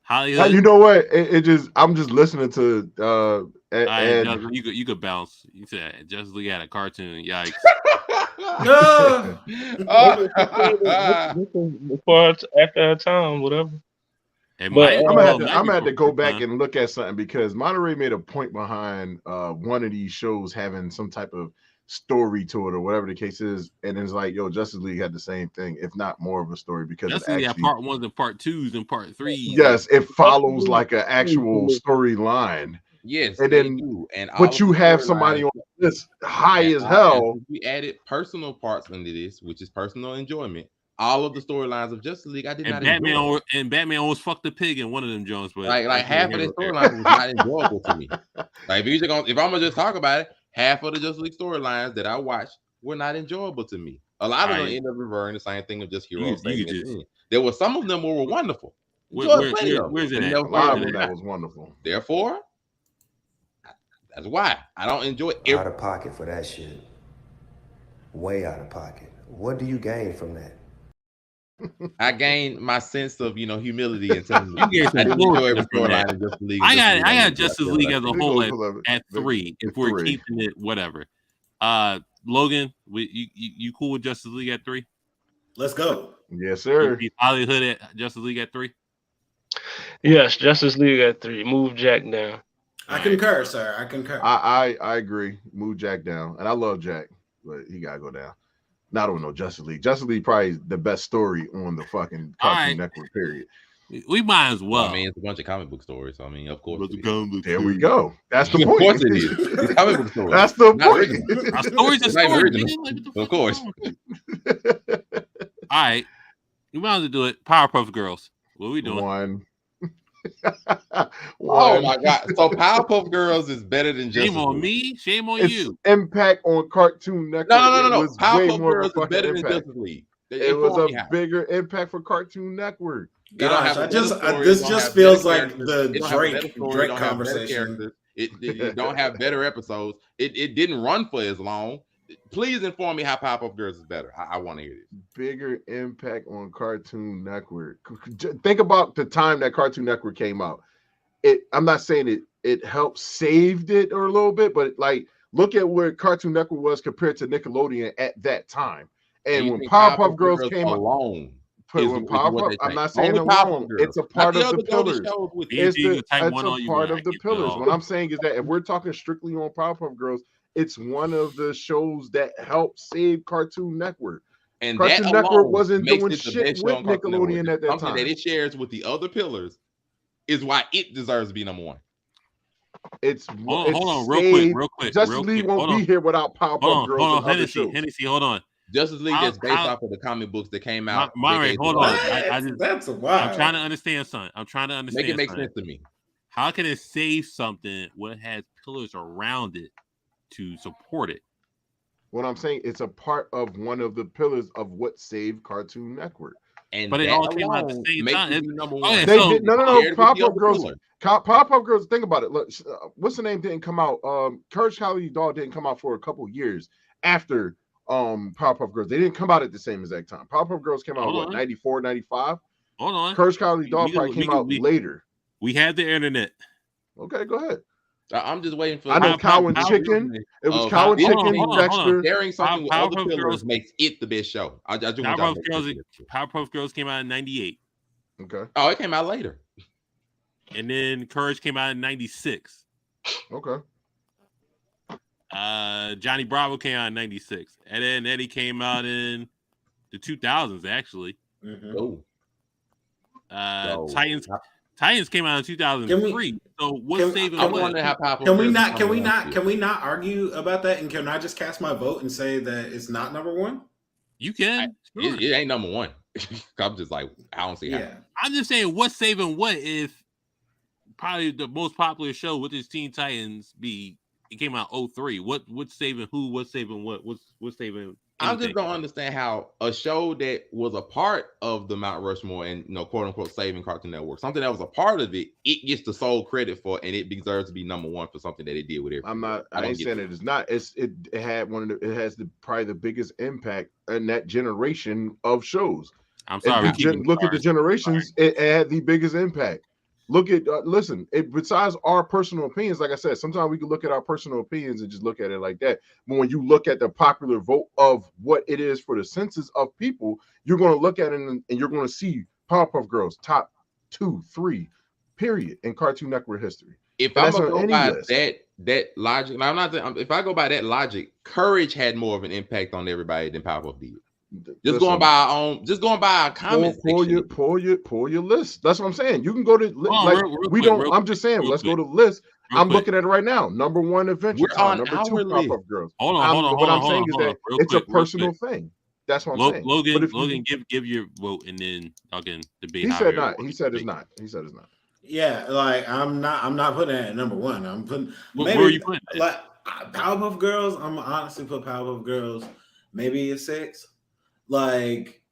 Hollywood. You know what? It just I'm just listening to and you could bounce. You said Justice League had a cartoon. Yikes. Before after our time, whatever. I'm gonna have to go back and look at something because Monterey made a point behind one of these shows having some type of story to it or whatever the case is, and it's like, yo, Justice League had the same thing, if not more of a story, because Justice League had part 1s and part 2s and part 3s. Yes, it follows like an actual storyline. Yes, and then but you have somebody on this high as hell. We added personal parts into this, which is personal enjoyment. All of the storylines of Justice League, I did not enjoy. And Batman almost fucked the pig in one of them Jones, but like half of the storylines was not enjoyable to me. Like if I'm gonna just talk about it, half of the Justice League storylines that I watched were not enjoyable to me. A lot of them end up reverting the same thing of just heroes. There were some of them were wonderful. Where's it at? A lot of them that was wonderful. Therefore, that's why I don't enjoy it. Out of pocket for that shit. Way out of pocket. What do you gain from that? I gained my sense of humility and telling you gave some storyline. I got Justice League as a whole at 3. If we're keeping it, whatever. Logan, you cool with Justice League at 3? Let's go. Yes, sir. Hollywood at Justice League at 3. Yes, Justice League at 3. Move Jack down. I concur, sir. I concur. I agree. Move Jack down, and I love Jack, but he gotta go down. Not on no Justice League. Justice League probably the best story on the fucking Cartoon Network. Period. We might as well. I mean, it's a bunch of comic book stories. I mean, of course. There we go. That's the point. Of course it is. It's comic book stories. That's the Not point. original. Our stories are It's not even stories, original. man. Like, Of course. All right. We might as well do it. Powerpuff Girls. What are we doing? One. Oh my god! So Powerpuff Girls is better than Justice Shame on League. me. Shame on Its you. impact on Cartoon Network. No. It was way Powerpuff more Girls of a is fucking better than impact. Justice League. It was a bigger impact for Cartoon Network. Gosh, this just feels like the Drake conversation. It don't have better episodes. It didn't run for as long. Please inform me how Powerpuff Girls is better. I want to hear this. Bigger impact on Cartoon Network. Think about the time that Cartoon Network came out. I'm not saying it helped saved it or a little bit, but like look at where Cartoon Network was compared to Nickelodeon at that time. And when Powerpuff Girls came alone, I'm not saying alone. It's a part of the pillars. It's a part of the pillars. What I'm saying is that if we're talking strictly on Powerpuff Girls, it's one of the shows that helped save Cartoon Network. And Cartoon that Network alone wasn't makes doing it the shit best with show on Cartoon Nickelodeon Network. at that Something time. that it shares with the other pillars is why it deserves to be number one. Hold on, real quick. Justice League won't be here without Powerpuff Girls and other shows. Hennessy, hold on. Justice League is based off of the comic books that came out. Monterey, hold on. That's wild. I'm trying to understand something. Make it make sense to me. How can it save something when it has pillars around it to support it? What I'm saying, it's a part of one of the pillars of what saved Cartoon Network. But it all came out at the same time. Number one. Okay, They did no. Powerpuff Girls. Think about it. Look, what's the name didn't come out. Courage Cowardly Dog didn't come out for a couple years after Powerpuff Girls. They didn't come out at the same exact time. Powerpuff Girls came out what 94, 95? Hold on. Courage Cowardly Dog probably came out later. We had the internet. Okay, go ahead. I'm just waiting for. I know Cow and Chicken. It was Cow and Chicken. Dexter. Sharing something with other pillars makes it the best show. Powerpuff Girls came out in 98. Okay. Oh, it came out later. And then Courage came out in 96. Okay. Johnny Bravo came out in 96. And then Eddie came out in the 2000s, actually. Mm-hmm. Titans came out in 2003. So what's saving? Can we not argue about that? And can I just cast my vote and say that it's not number one? You can. It ain't number one. I'm just like, I don't see how. I'm just saying, what's saving what if probably the most popular show with this Teen Titans it came out 03. What's saving who? What's saving what? What's saving? I just don't understand how a show that was a part of the Mount Rushmore and quote unquote saving Cartoon Network, something that was a part of it, it gets the sole credit for, and it deserves to be number one for something that it did with everything. I ain't saying it is not. It had it has probably the biggest impact in that generation of shows. I'm sorry. Look at the generations. It had the biggest impact. Look at listen. Besides our personal opinions, like I said, sometimes we can look at our personal opinions and just look at it like that. But when you look at the popular vote of what it is for the census of people, you're going to look at it and you're going to see Powerpuff Girls top 2, 3, period in Cartoon Network history. If I'm gonna go by that logic, I'm not. If I go by that logic, Courage had more of an impact on everybody than Powerpuff did. Going by our own, just going by our comments. Pull your list. That's what I'm saying. You can go to I'm just saying. Let's go to the list. I'm looking at it right now. Number one, Adventure Time. Number two, Powerpuff Girls. Hold on. What I'm saying is that it's a personal thing. That's what I'm saying. Logan, give your vote, and then y'all can debate. He said not. He said it's not. He said it's not. Yeah, like I'm not putting it at number one. I'm putting where are you putting it? Like Powerpuff Girls. I'm honestly put Powerpuff Girls maybe a 6. Like,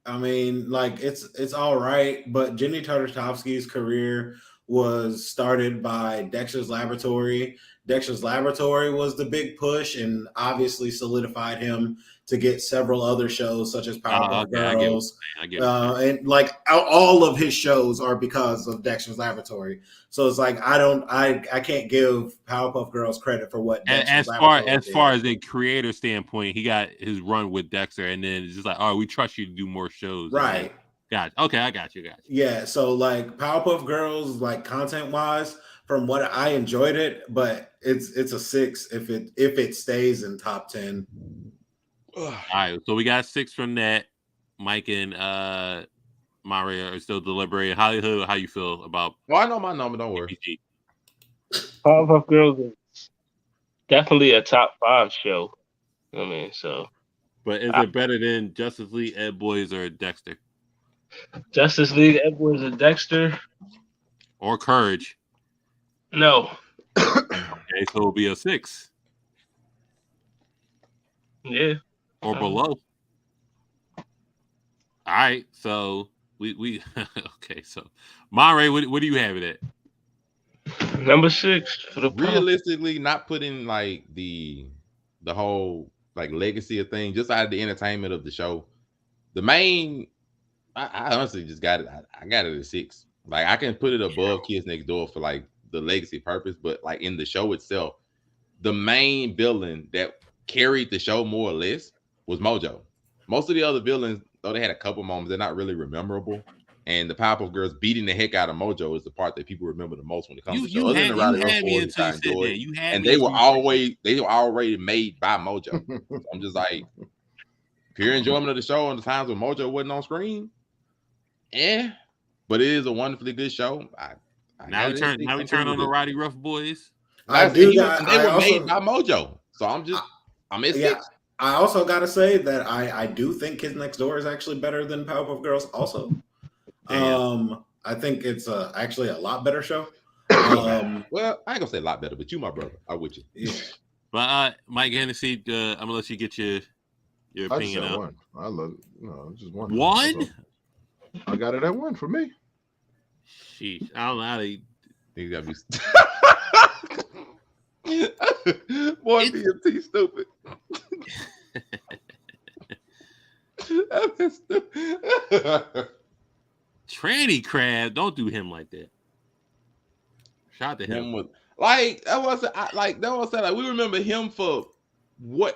I mean, like it's all right, but Jenny Tartakovsky's career was started by Dexter's Laboratory. Dexter's Laboratory was the big push and obviously solidified him to get several other shows such as Powerpuff Girls. And like all of his shows are because of Dexter's Laboratory. So it's like I can't give Powerpuff Girls credit for what Dexter's as far as a creator standpoint, he got his run with Dexter, and then it's just like, we trust you to do more shows. Right. Gotcha. Okay, I got you. Yeah, so like Powerpuff Girls, like content wise, from what I enjoyed it, but it's a 6 if it stays in top 10. All right, so we got 6 from that. Mike and Mario are still deliberating. Hollywood, how you feel about? Well, I know my number. Don't worry. PG? Powerpuff Girls is definitely a top 5 show. I mean, so. But is it better than Justice League, Ed Boys, or Dexter? Justice League, Ed Boys, and Dexter? Or Courage? No. Okay, so it'll be a 6. Yeah. Or below. All right, so we okay. So, Monterey, what do you have it at? Number 6 for the realistically, not putting like the whole like legacy of things, just out of the entertainment of the show. The main, I honestly just got it. I got it at 6. Like I can put it above Kids Next Door for like the legacy purpose, but like in the show itself, the main villain that carried the show more or less was Mojo. Most of the other villains, though they had a couple moments, they're not really memorable. And the Powerpuff Girls beating the heck out of Mojo is the part that people remember the most when it comes to the show. Other than the Roddy Ruff Boys, I enjoyed it. And they were already made by Mojo. So I'm just like, pure enjoyment of the show and the times when Mojo wasn't on screen. But it is a wonderfully good show. Now we turn on the Roddy Ruff Boys. They were made by Mojo. So I'm at 6. I also gotta say that I do think Kids Next Door is actually better than Powerpuff Girls. Also, I think it's actually a lot better show. Well, I ain't gonna say a lot better, but you, my brother, I'm with you. Yeah. But Mike Hennessy, I'm gonna let you get your opinion out. One. I love just one. One? I got it at 1 for me. Sheesh, I don't know how they gotta be. Boy, BMT stupid. That's stupid. Tranny Crab, don't do him like that. Shout out to him. Like that was like we remember him for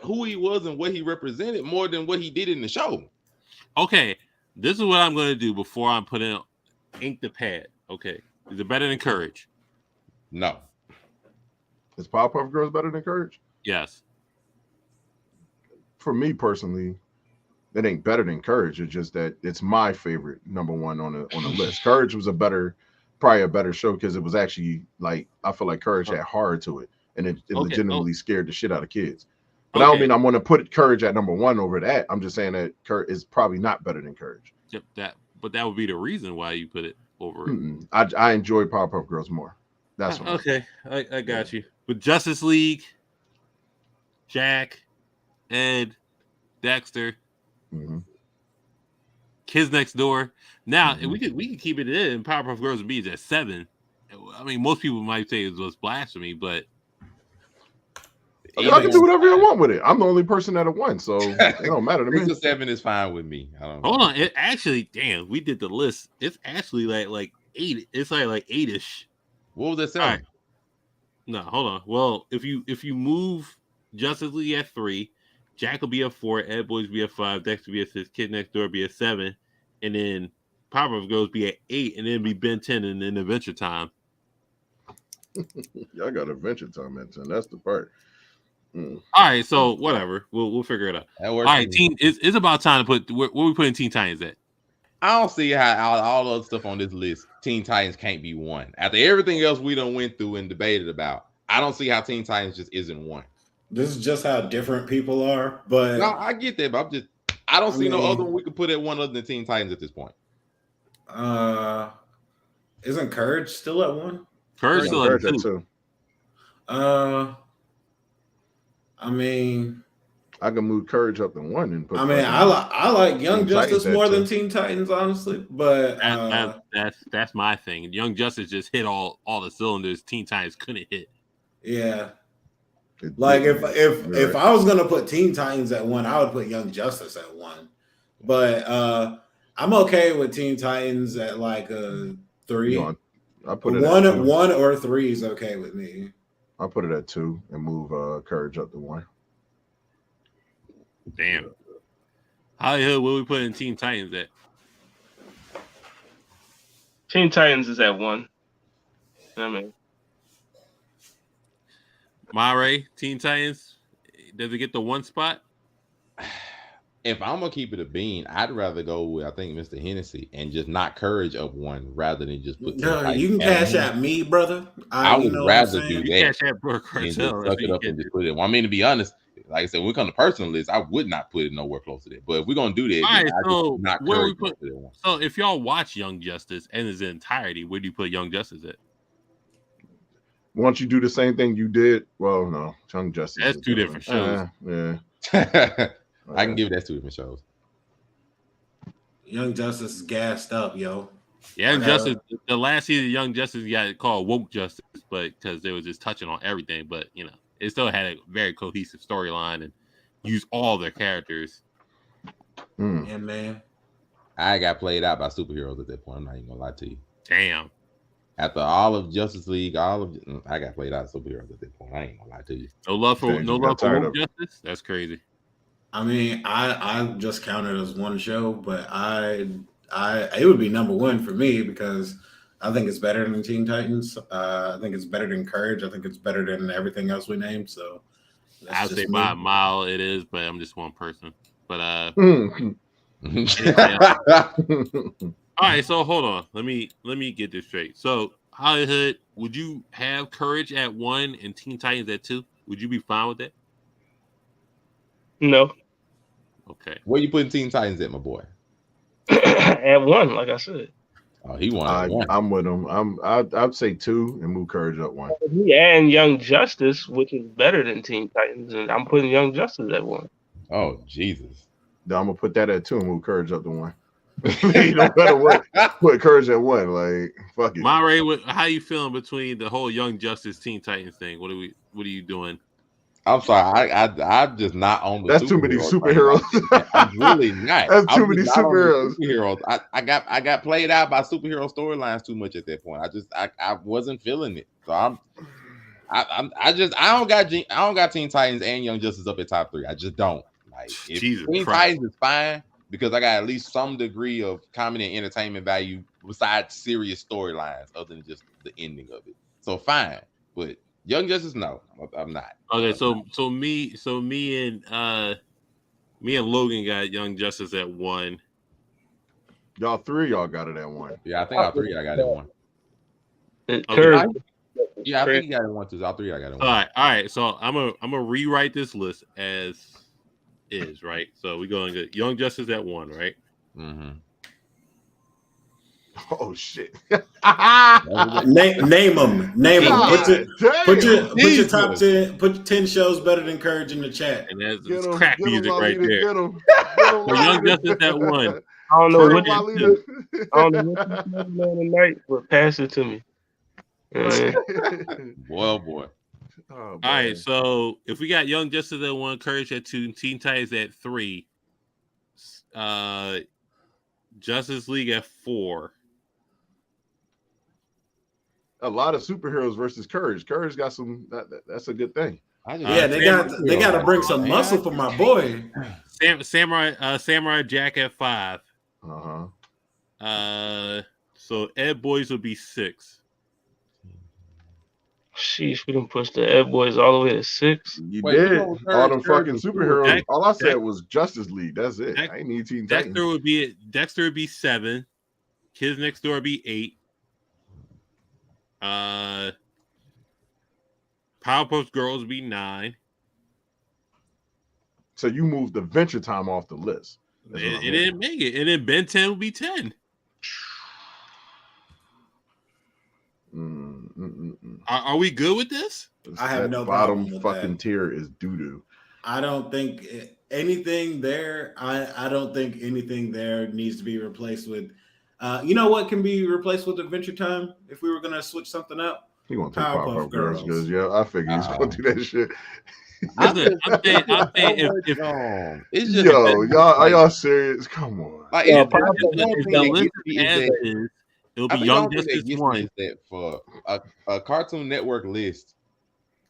who he was and what he represented more than what he did in the show. Okay, this is what I'm going to do before I put in ink the pad. Okay, is it better than Courage? No. Is Powerpuff Girls better than Courage? Yes. For me personally, it ain't better than Courage. It's just that it's my favorite number 1 on the list. Courage was probably a better show because it was actually like I feel like Courage had heart to it, and it legitimately scared the shit out of kids. But I don't mean I'm going to put Courage at number 1 over that. I'm just saying that Courage is probably not better than Courage. Yep, but that would be the reason why you put it over. I enjoy Powerpuff Girls more. That's what okay. I got you. With Justice League, Jack, Ed, Dexter, Kids Next Door. Now we could keep it in. Powerpuff Girls would be at 7. I mean, most people might say it was blasphemy, but I can do whatever I want with it. I'm the only that at 1, so it don't matter to me. 6 or 7 is fine with me. Hold on, it actually, damn, we did the list. It's actually like 8. It's like 8-ish. What was that 7? Right. No, hold on. Well, if you move Justice League at 3, Jack will be at 4, Ed Boys be at 5, Dexter be at 6, Kid Next Door be at 7, and then Powerpuff Girls be at 8, and then be Ben 10, and then Adventure Time. Y'all got Adventure Time at 10. That's the part. All right, so whatever, we'll figure it out. All right, it's about time to put where we putting Teen Titans at. I don't see how all the other stuff on this list, Teen Titans can't be 1. After everything else we done went through and debated about, I don't see how Teen Titans just isn't 1. This is just how different people are, but no, I get that, but I don't see no other one we could put at 1 other than Teen Titans at this point. Isn't Courage still at 1? Courage still at 2. I mean, I can move Courage up to 1 and put. I like Young Justice more than Teen Titans, honestly. But that's my thing. Young Justice just hit all the cylinders Teen Titans couldn't hit. Yeah. Like if I was gonna put Teen Titans at 1, I would put Young Justice at 1. But I'm okay with Teen Titans at like a 3. I put it at 1 or 3 is okay with me. I'll put it at 2 and move Courage up to 1. Damn. Hollywood, what we put in Teen Titans at? Teen Titans is at 1. I mean, Mare, Teen Titans, does it get the 1 spot? if I'm gonna keep it a bean, I'd rather go with I think Mr. Hennessy and just knock Courage up one rather than just put. No, you can cash out me, brother. I You would know what I'm rather do saying? You that catch that Blerd and just Cartel. suck it up and just put it. Well, I mean, to be honest, like I said, when we come to personal list, I would not put it nowhere close to that. But if we're gonna do that, All right, so not where we Courage put? up to that one. So if y'all watch Young Justice in its entirety, where do you put Young Justice at? Once you do the same thing you did, well, no, Young Justice. That's two different shows. Yeah. I can give that two different shows. Young Justice is gassed up, yo. Young Justice, the last season of Young Justice got called Woke Justice, but because they was just touching on everything, but you know, it still had a very cohesive storyline and used all their characters. Yeah, man. I got played out by superheroes at that point. I'm not even gonna lie to you. Damn. After all of Justice League, I got played out of superheroes at that point. I ain't gonna lie to you. No love for Woke Justice. That's crazy. I mean, I just counted as one show, but it would be number one for me because I think it's better than Teen Titans. I think it's better than Courage. I think it's better than everything else we named. So I'd say by a mile it is, but I'm just one person. But all right, so hold on. Let me get this straight. So Hollywood, would you have Courage at 1 and Teen Titans at 2? Would you be fine with that? No. Okay. Where you putting Teen Titans at, my boy? At 1, like I said. Oh, he won. I'm with him. I'd say 2 and move Courage up 1. And Young Justice, which is better than Teen Titans, and I'm putting Young Justice at 1. Oh, Jesus. Then I'm gonna put that at 2 and move Courage up to 1. You know better what? Put Courage at 1. Like fuck it. Monterey, how you feeling between the whole Young Justice Teen Titans thing? What are you doing? I'm sorry, I'm just not on the. That's too many superheroes. I'm really not. That's too many superheroes. I got played out by superhero storylines too much at that point. I wasn't feeling it. So I don't got Teen Titans and Young Justice up at top 3. I just don't. Like if Teen Titans is fine because I got at least some degree of comedy and entertainment value besides serious storylines other than just the ending of it. So fine, but Young Justice, no, I'm not. Okay, so me and Logan got Young Justice at 1. Y'all got it at 1. Yeah, I think all 3 I got it at 1. Okay. Yeah, I think you got it 1 too. All 3 I got it 1. All right. So I'm gonna rewrite this list as is, right? So we're going to get Young Justice at 1, right? Mm-hmm. Oh shit! Name them. Put your top 10. Put 10 shows better than Courage in the chat. And that's crack music right there. So Young Justice at 1. I don't know what tonight, but pass it to me. Boy. Oh, all right, so if we got Young Justice at 1, Courage at 2, Teen Titans at 3, Justice League at 4. A lot of superheroes versus Courage. Courage got some. That's a good thing. They got to bring some muscle for my boy. Samurai Jack at 5. So Ed Boys will be 6. Sheesh, we done pushed the Ed Boys all the way to 6. You did. All them fucking superheroes. All I said was Justice League. That's it. I ain't need Teen Titans. Dexter would be 7. Kids Next Door would be 8. Powerpuff Girls would be 9. So you moved the Adventure Time off the list. It didn't make it. And then Ben 10 would be 10. Are we good with this? I have no bottom problem with fucking that. tier is doo-doo. I don't think anything there. I don't think anything there needs to be replaced with. You know what can be replaced with Adventure Time if we were gonna switch something up? He gonna take Powerpuff Girls because I figured he's gonna do that shit. I'm saying if it's just y'all are y'all serious? Come on. Like, it'll be Young Justice 1. That for a Cartoon Network list,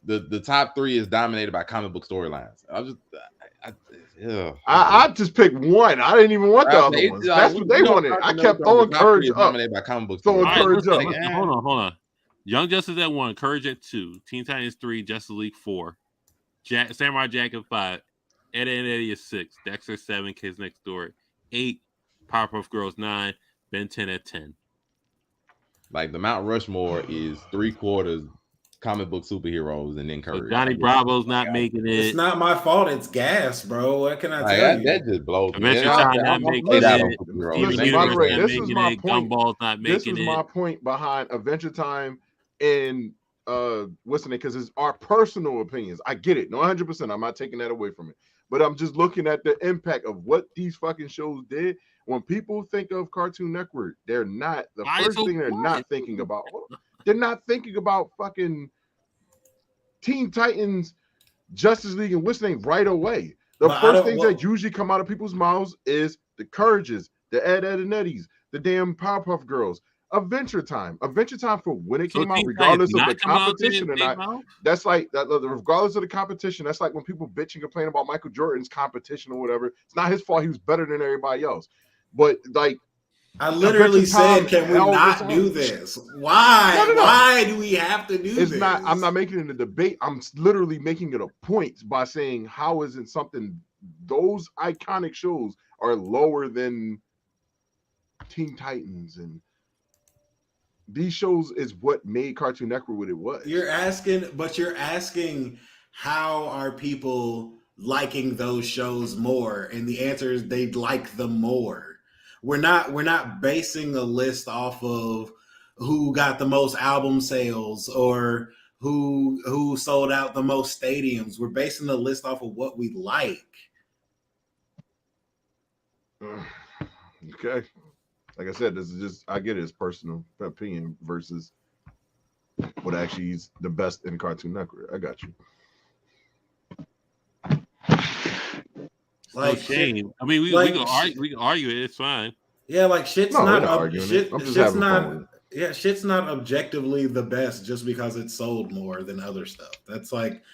the top 3 is dominated by comic book storylines. I just picked one. I didn't even want the other ones. That's what they wanted. I kept throwing Courage up. Dominated by comic book throwing Courage up. Hold on. Young Justice at 1, Courage at 2, Teen Titans 3, Justice League 4, Samurai Jack at 5, Ed and Eddie is 6. Dexter 7. Kids Next Door 8. Powerpuff Girls 9. Ben 10 at 10. Like the Mount Rushmore is 3/4 comic book superheroes and then Courage. So Johnny Bravo's not making it. It's not my fault. It's gas, bro. What can I tell you? That just blows me. Adventure Time not making it. Listen, Monterey, this is my point. Gumball's not making it. This is my point behind Adventure Time and what's the name? Because it's our personal opinions. I get it. No, 100%. I'm not taking that away from it. But I'm just looking at the impact of what these fucking shows did. When people think of Cartoon Network, they're not the first thing they're not thinking about. They're not thinking about fucking Teen Titans, Justice League, and what's the name right away. The first things that usually come out of people's mouths is the Courages, the Ed and Eddies, the damn Powerpuff Girls. Adventure Time for when it came out, regardless of the competition or not. That's like that. Regardless of the competition, that's like when people bitch and complain about Michael Jordan's competition or whatever. It's not his fault; he was better than everybody else. But like, I literally said, "Can we not do this? Why? No. Why do we have to do this?" It's not. I'm not making it a debate. I'm literally making it a point by saying, how is it something? Those iconic shows are lower than Teen Titans and. These shows is what made Cartoon Network what it was. You're asking how are people liking those shows more? And the answer is they'd like them more. We're not basing a list off of who got the most album sales or who sold out the most stadiums. We're basing the list off of what we like. Okay. Like I said, this is just, I get it, it's personal opinion versus what actually is the best in Cartoon Network. I got you. Like shame. I mean, we can argue it. It's fine. Yeah, like shit's not objectively the best just because it sold more than other stuff. That's like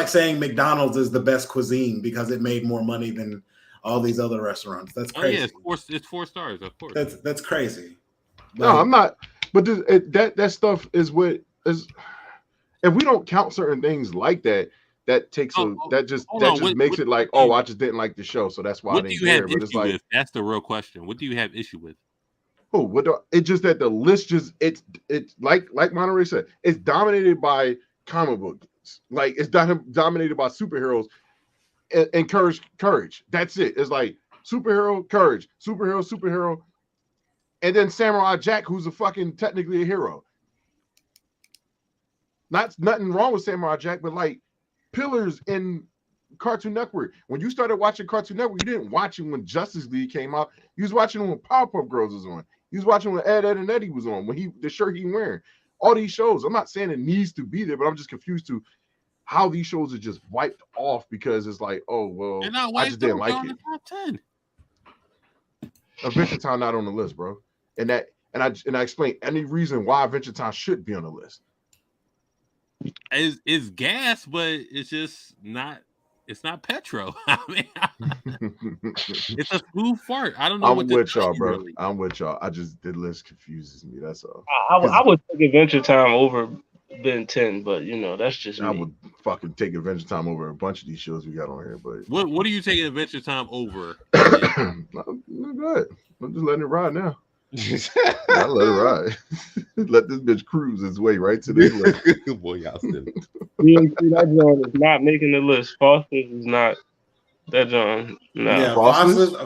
saying McDonald's is the best cuisine because it made more money than all these other restaurants. That's crazy. Oh yeah, it's 4 stars, of course. That's crazy. No, I'm not. But that stuff is what is. If we don't count certain things like that, that takes that just makes it like, oh, I just didn't like the show, so that's why I didn't care. But it's like that's the real question. What do you have issue with? Oh, it's just that the list just it's like Monterey said, it's dominated by comic books. Like it's dominated by superheroes. And courage. That's it. It's like superhero, courage, superhero, and then Samurai Jack, who's technically a hero. Nothing wrong with Samurai Jack, but like pillars in Cartoon Network. When you started watching Cartoon Network, you didn't watch it when Justice League came out. You was watching it when Powerpuff Girls was on. You was watching when Ed and Eddie was on. When the shirt he wearing. All these shows. I'm not saying it needs to be there, but I'm just confused to how these shows are just wiped off because it's like, oh well, I just didn't like it. Top 10. Adventure Time not on the list, bro. And I explained any reason why Adventure Time should be on the list. It's gas, but it's just not. It's not Petro. I mean, it's a smooth fart. I don't know. I'm with y'all, bro. Really. I'm with y'all. The list confuses me. That's all. I would take Adventure Time over Ben 10, but that's just me. I would fucking take Adventure Time over a bunch of these shows we got on here. But what are you taking Adventure Time over? I'm good. I'm just letting it ride now. I let it ride. Let this bitch cruise its way right to this list. Boy, y'all still. That John is not making the list. Foster's is not. That John. No. Yeah,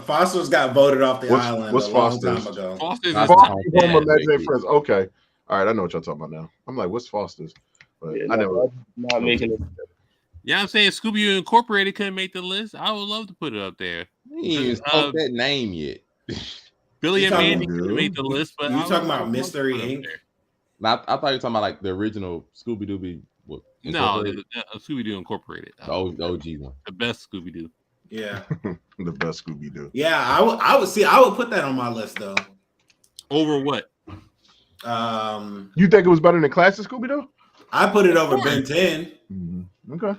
Foster's got voted off the island a long time ago. Foster's Home Imaginary Friends. Okay. All right, I know what y'all talking about now. I'm like, what's Foster's? But I never. Not making it. Yeah, I'm saying Scooby-Doo Incorporated couldn't make the list. I would love to put it up there. He ain't even spoke that name yet. Billy and Mandy couldn't make the list, but you talking about Mystery Inc. I thought you were talking about like the original Scooby-Doo. No, Scooby-Doo Incorporated. The OG one. The best Scooby-Doo. Yeah. The best Scooby-Doo. Yeah, I would put that on my list though. Over what? You think it was better than classic Scooby-Doo? I put it over Ben 10. Mm-hmm. Okay.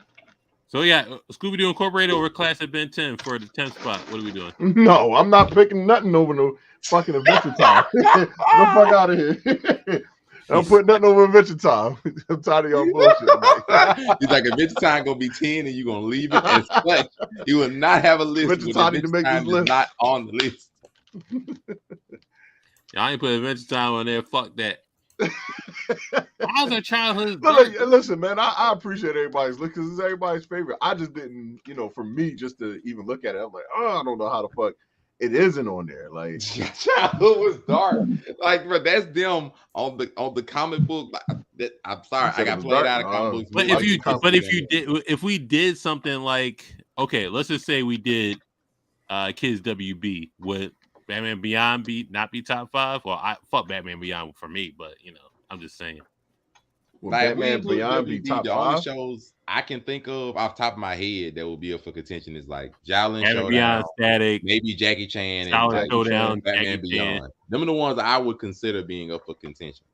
So yeah, Scooby-Doo Incorporated over classic Ben 10 for the 10th spot. What are we doing? No, I'm not picking nothing over no fucking Adventure Time. Get the fuck out of here. Don't put nothing over Adventure Time. I'm tired of y'all bullshit. He's like, Adventure Time gonna be 10, and you're gonna leave it as such. You will not have a list. Adventure Time need to make this list. Not on the list. I ain't put Adventure Time on there. Fuck that. How's our childhood? Listen, man, I appreciate everybody's list because it's everybody's favorite. I just didn't, for me, just to even look at it, I'm like, I don't know how the fuck it isn't on there. Like, childhood was dark. Like, bro, that's them on the comic book. I'm sorry, I got played out of comic books. But if we did something like, okay, let's just say we did Kids WB, would Batman Beyond not be top 5? Well, fuck Batman Beyond for me, but I'm just saying. Will Batman Beyond be top 5? The only shows I can think of off the top of my head that will be up for contention is like Jalen Showdown, Beyond, Static, maybe Jackie Chan, and Showdown, Batman Beyond. Them are the ones I would consider being up for contention.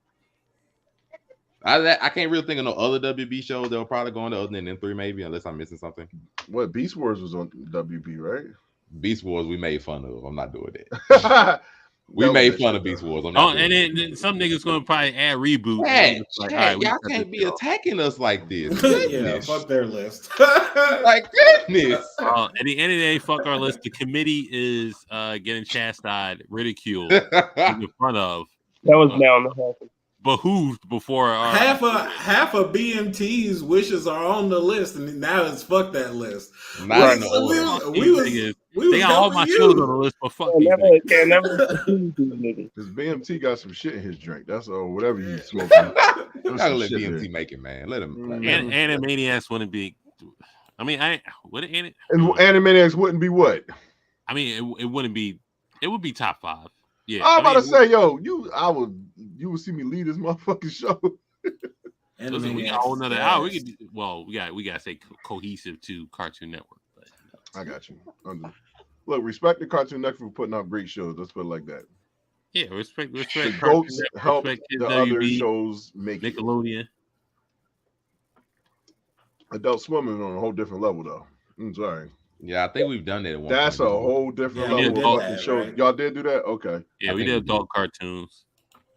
I can't really think of no other WB shows that will probably go on other than them 3, maybe, unless I'm missing something. What, Beast Wars was on WB, right? Beast Wars we made fun of. I'm not doing that. We made fun of Beast Wars. And then some niggas gonna probably add reboot. Y'all can't be attacking us like this. Yeah, fuck their list. Like goodness. At the end of the day, fuck our list. The committee is getting chastised, ridiculed in front of. That was down the hall. Behooved before half of BMT's wishes are on the list, and now it's fuck that list. They got all my shows on the list, but fuck these niggas. Because BMT got some shit in his drink. That's all. Whatever he's smoking. Gotta let BMT make it, man. Let him. Animaniacs wouldn't be. I mean, Animaniacs wouldn't be what? I mean, it wouldn't be. It would be top 5. Yeah, I'm about to say, you would see me lead this motherfucking show. Listen, we got a whole nother hour. We gotta say cohesive to Cartoon Network. But I got you. Look, respect the Cartoon Network for putting out great shows. Let's put it like that. Yeah, respect. The goats help the other shows make Nickelodeon. Adult Swim is on a whole different level, though. I'm sorry. Yeah, I think we've done that at one That's point. A whole different level of fucking show. Right? Y'all did do that? Okay. Yeah, we did adult cartoons.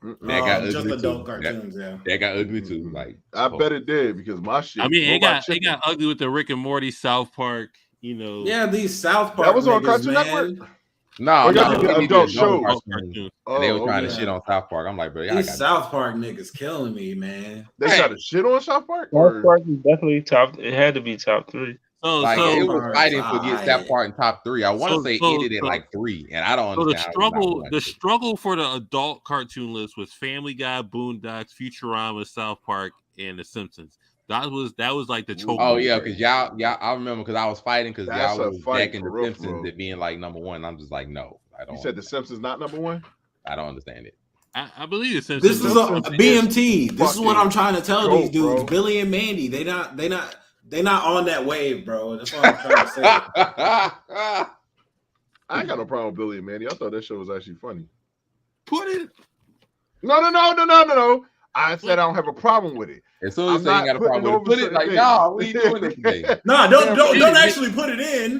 That got ugly just too. Adult cartoons, that got ugly too. Like I bet it did because my shit. I mean, it got ugly with the Rick and Morty, South Park. Yeah, these South Park. That was on Cartoon Network. No, adult shows. They were trying to shit on South Park. I'm like, bro, these South Park niggas killing me, man. They tried to shit on South Park. South Park is definitely top. It had to be top 3. It was fighting for get South Park in top 3. I want to say ended at like 3, and I don't understand. The struggle for the adult cartoon list was Family Guy, Boondocks, Futurama, South Park, and The Simpsons. That was like the choke. Oh yeah, because y'all, I remember because I was fighting because y'all was back in The Simpsons it being like number 1. I'm just like, no, I don't. You said The Simpsons not number 1? I don't understand it. I believe The Simpsons. This is a BMT. This is what I'm trying to tell these dudes. Bro. Billy and Mandy, they not on that wave, bro. That's what I'm trying to say. I ain't got no problem with Billy and Mandy. I thought that show was actually funny. Put it. No. I said I don't have a problem with it. As soon as you say you got a problem with it, put it like, no, we ain't doing this today. No, don't actually put it in.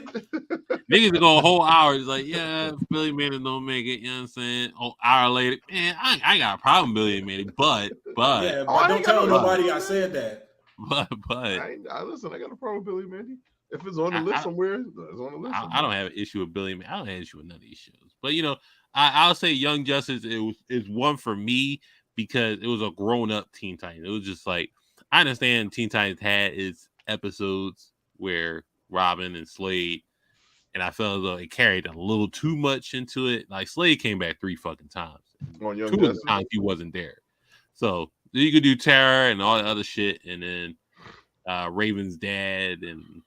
Niggas go a whole hour. It's like, yeah, Billy and Mandy don't make it. You know what I'm saying? Hour later, man, I ain't got a problem with Billy and Mandy, but yeah, but don't tell nobody I said that. But listen, I got a problem with Billy and Mandy. If it's on the list somewhere, it's on the list. I don't have an issue with Billy and Mandy. I don't have an issue with none of these shows. But I'll say Young Justice is one for me because it was a grown-up Teen Titans. It was just like, I understand Teen Titans had its episodes where Robin and Slade, and I felt as though it carried a little too much into it. Like Slade came back 3 fucking times. On Young 2 of the times he wasn't there. So you could do Terror and all the other shit, and then Raven's dad and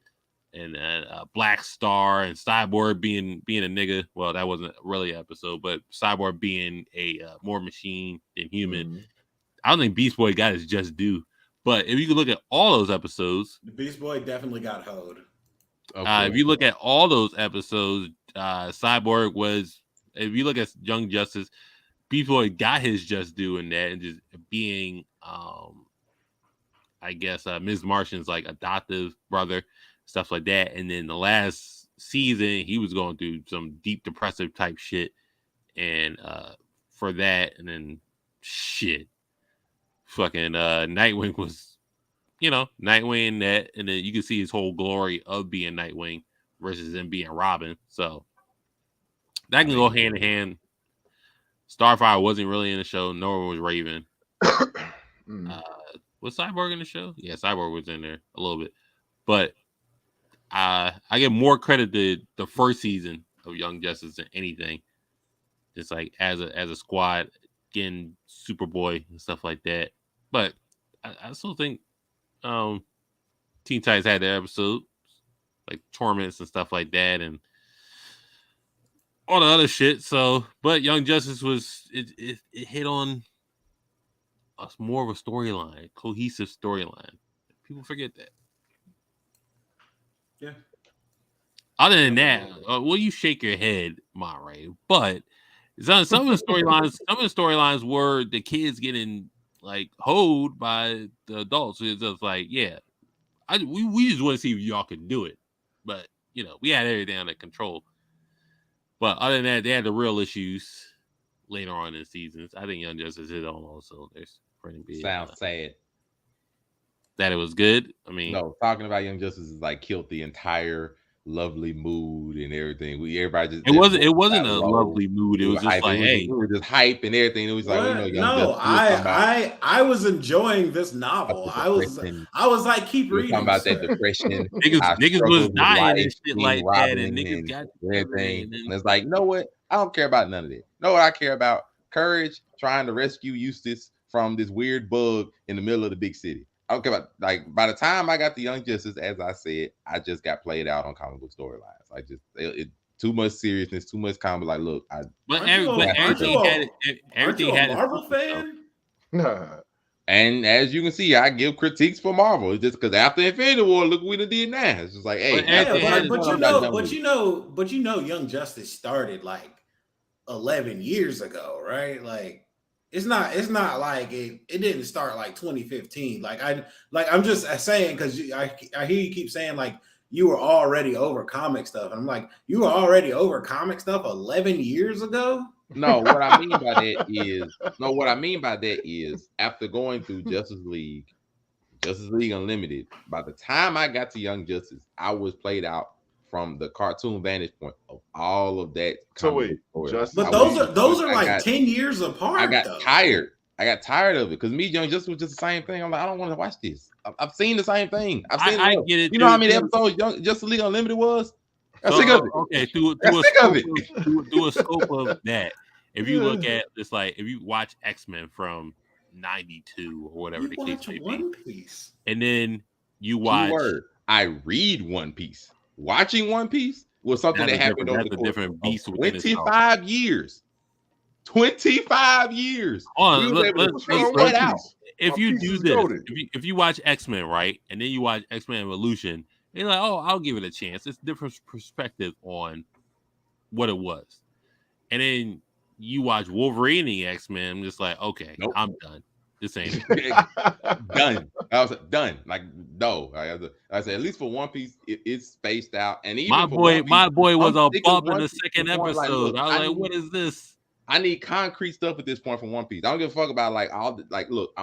Black Star and Cyborg being a nigga. Well, that wasn't really an episode, but Cyborg being a more machine than human. Mm-hmm. I don't think Beast Boy got his just due. But if you could look at all those episodes, the Beast Boy definitely got hoed. If you look at all those episodes, Cyborg was. If you look at Young Justice, Beast Boy got his just due in that, and just being, I guess, Ms. Martian's like adoptive brother, stuff like that. And then the last season, he was going through some deep depressive type shit, and for that, and then shit. fucking Nightwing was, Nightwing that, and then you can see his whole glory of being Nightwing versus him being Robin. So that can go hand in hand. Starfire wasn't really in the show, nor was Raven. Was Cyborg in the show? Yeah, Cyborg was in there a little bit. But I give more credit to the first season of Young Justice than anything. Just like as a squad, getting Superboy and stuff like that. But I still think Teen Titans had their episodes, like Torments and stuff like that, and all the other shit. So, but Young Justice was it hit on us more of a storyline, cohesive storyline. People forget that. Yeah. Other than that, well, you shake your head, Monterey. But some of the storylines were the kids getting like hoed by the adults. It's just like, yeah, we just want to see if y'all can do it. But we had everything under control. But other than that, they had the real issues later on in the seasons. I think Young Justice hit on all cylinders. Sounds sad. That it was good. I mean, no, talking about Young Justice is like killed the entire lovely mood and everything. Everybody just it wasn't a lovely mood. It was just like, we were just hype and everything. It was like, I was enjoying this novel. I was like, keep reading. Talking about that depression. niggas was dying and shit like that, and niggas got everything. And it's like, you know what? I don't care about none of that. Know what I care about? Courage trying to rescue Eustace from this weird bug in the middle of the big city. I don't care about, like, by the time I got the Young Justice, as I said, I just got played out on comic book storylines. I just too much seriousness, too much comedy. Like, look, everything had a Marvel fan. Nah. And as you can see, I give critiques for Marvel. It's just because after Infinity War, look what we did now. It's just like, hey, but Young Justice started like 11 years ago, right? Like, it's not like it didn't start like 2015. I'm just saying, because I hear you keep saying like you were already over comic stuff, and I'm like, you were already over comic stuff 11 years ago. No, what I mean by that is after going through Justice League Unlimited, by the time I got to Young Justice, I was played out from the cartoon vantage point of all of that. So wait, but those are like 10 years apart. I got tired. I got tired of it because Young Justice was just the same thing. I'm like, I don't want to watch this. I've seen the same thing. I get it. You know how many episodes Young Justice League Unlimited was? I'm sick of it. Okay, do a scope of that. If you look at this, like if you watch X-Men from '92 or whatever the case may be, and then you watch. I read One Piece. Watching One Piece was something that happened over the course of 25 years. 25 years. If you do this, if you watch X-Men, right, and then you watch X-Men Evolution, you're like, oh, I'll give it a chance. It's a different perspective on what it was. And then you watch Wolverine and X-Men, I'm just like, okay, nope. I'm done. This ain't done. I was done. Like, no. I said, at least for One Piece, it's spaced out. And even my boy was on bump in the second episode. Like, look, I was like, what is this? I need concrete stuff at this point for One Piece. I don't give a fuck about look,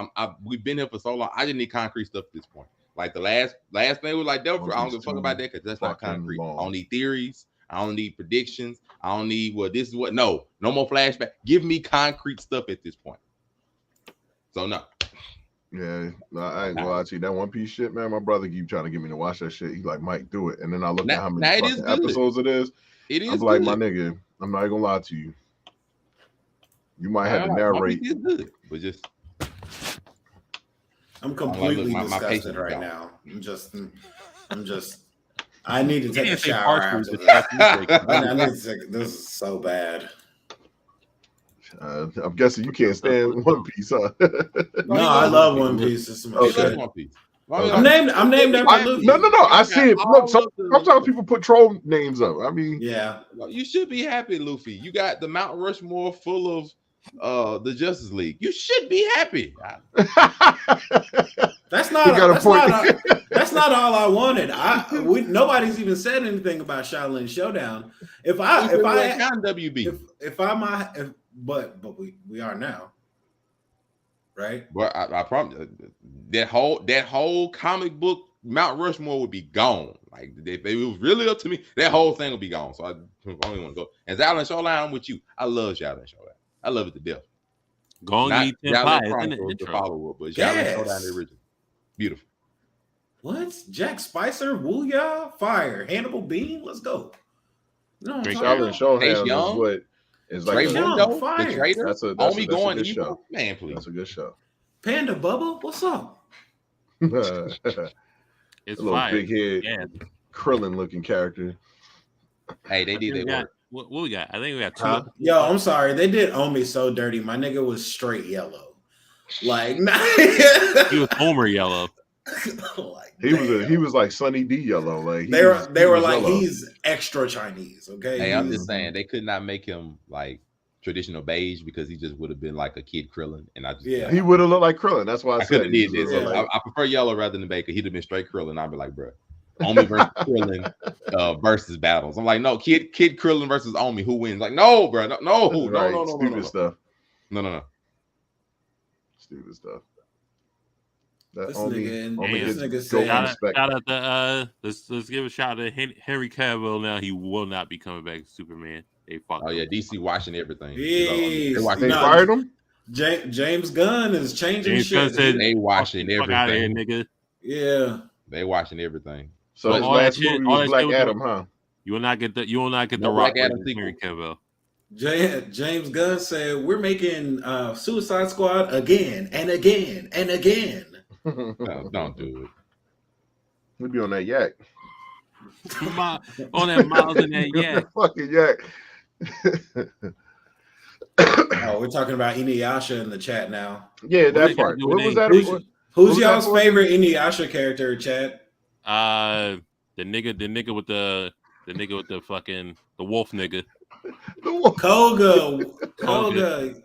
we've been here for so long. I just need concrete stuff at this point. Like the last thing was like Delphi. I don't give a fuck about that because that's not concrete. I don't need theories. I don't need predictions. I don't need this is what. No more flashback. Give me concrete stuff at this point. So no. Yeah, I ain't gonna lie to you. That One Piece shit, man. My brother keep trying to get me to watch that shit. He's like, Mike, do it. And then I look at how many fucking episodes it is. I'm like, my nigga, I'm not gonna lie to you. You might have to narrate. It's good, but just I'm completely disgusted right now. I'm just. I need to take a shower after this. I need to take. This is so bad. I'm guessing you can't stand One Piece, huh? No, I love One Piece. This is my shit. One Piece. I'm named after Luffy. No. I see it. Look, sometimes people put troll names up. I mean, yeah. You should be happy, Luffy. You got the Mount Rushmore full of the Justice League. You should be happy. That's not all I wanted. Nobody's even said anything about Shaolin Showdown. But we are now. right? But I promise that whole comic book Mount Rushmore would be gone. Like if it was really up to me, that whole thing would be gone. So I only want to go. And Shaolin Showdown, I'm with you. I love Shaolin Showdown. I love it to death. Gong Yi Tenpai is in the the intro. follow-up, but Shaolin Yes. Showdown the original. Beautiful. What? Jack Spicer, Wooya, Fire, Hannibal Bean, let's go. No, Great Shaolin Ace Showdown is Young, what is like Trey Young, Mundo, fire. the Trader. that's a Omi going good evil. show. Man, please. That's a good show. Panda Bubba, what's up? It's little fire. big head, Yeah. Krillin looking character. Hey, they did We their got, work. what we got? I think we got two. Huh? Yo, I'm sorry. They did Omi so dirty. My nigga was straight yellow. Like, He was Homer yellow. like He was like Sunny D yellow. Like they were like yellow. he's extra Chinese. Okay. Hey, I'm He's- just saying they could not make him like traditional beige because he just would have been like a kid Krillin, and I just Yeah. He would have looked like Krillin. That's why I I could said have did he this. was So like- I prefer yellow rather than beige. He'd have been straight Krillin. I'd be like, bro, Omi versus Krillin versus battles. I'm like, no, kid Krillin versus Omi. Who wins? Like, no, bro, no, Stupid stuff. No. Stupid stuff. That This Omi nigga gets said- gold Shout respect. out to let's give a shout out to Henry Cavill. Now he will not be coming back as Superman. They fucked. Oh yeah, him. DC watching everything. Yes. They No, fired him. James Gunn is changing James shit. Gunn said, They watching "Fuck out of here, everything. nigga." Yeah. They watching everything. So But his all that last shit- movie all was that Black shit with Adam, the- huh? You will not get the No Rock Black Adam versus Henry Cavill. James Gunn said we're making Suicide Squad again and again and again. No, don't do it. We'd be on that yak. On that Miles and that yak. Fucking yak. Oh, we're talking about Inuyasha in the chat now. Yeah, What that they part. got What doing was they- that? Who's, What who's was y'all's that for? favorite Inuyasha character, chat? The nigga with the fucking the wolf nigga. Koga,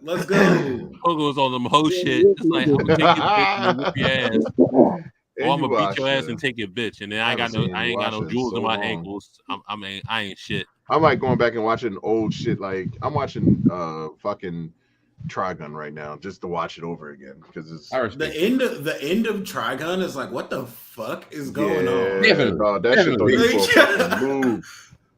let's go. Koga was on them whole shit. It's like I'm gonna take your bitch and whip your ass. Or I'm gonna beat your ass and take your bitch, and then I ain't got no jewels in my ankles. I ain't shit. I'm like going back and watching old shit. Like I'm watching fucking Trigun right now just to watch it over again because it's the end of Trigun is like, what the fuck is going on? Dog, that shit throws you for a fucking loop.